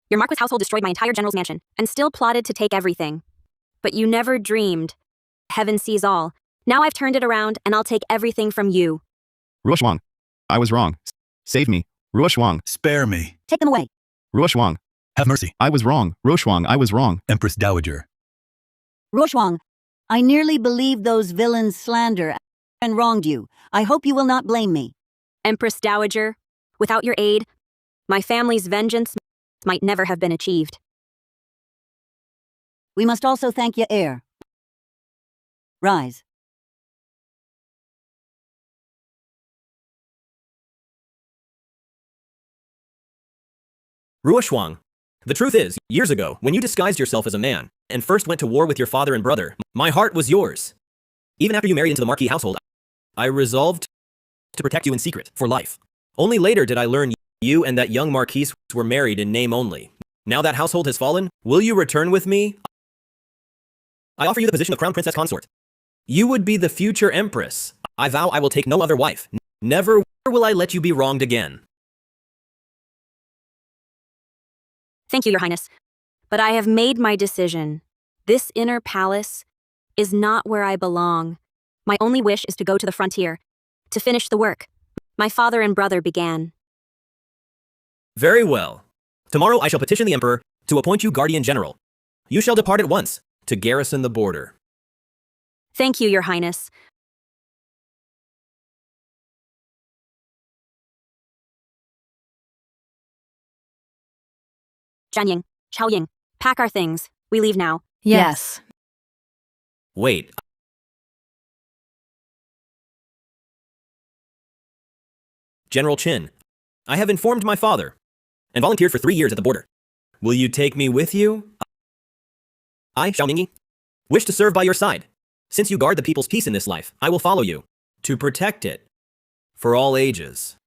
Your Marquis household destroyed my entire general's mansion and still plotted to take everything. But you never dreamed. Heaven sees all. Now I've turned it around and I'll take everything from you. Ruoxuang, I was wrong. Save me. Ruoxuang. Spare me. Take them away. Ruoxuang. Have mercy. I was wrong. Ruoxuang, I was wrong. Empress Dowager. Roshuang, I nearly believed those villains slander and wronged you. I hope you will not blame me. Empress Dowager, without your aid, my family's vengeance might never have been achieved. We must also thank your heir. Rise. Ruoxuang, the truth is, years ago, when you disguised yourself as a man and first went to war with your father and brother, my heart was yours. Even after you married into the Marquis household, I resolved to protect you in secret for life. Only later did I learn you and that young Marquis were married in name only. Now that household has fallen, will you return with me? I offer you the position of Crown Princess Consort. You would be the future Empress. I vow I will take no other wife. Never will I let you be wronged again. Thank you, Your Highness. But I have made my decision. This inner palace is not where I belong. My only wish is to go to the frontier, to finish the work my father and brother began. Very well. Tomorrow I shall petition the Emperor to appoint you Guardian General. You shall depart at once to garrison the border. Thank you, Your Highness. Jianying, Chaoying, pack our things. We leave now. Yes. Wait. General Qin, I have informed my father and volunteered for 3 years at the border. Will you take me with you? I, Xiaoningi, wish to serve by your side. Since you guard the people's peace in this life, I will follow you to protect it for all ages.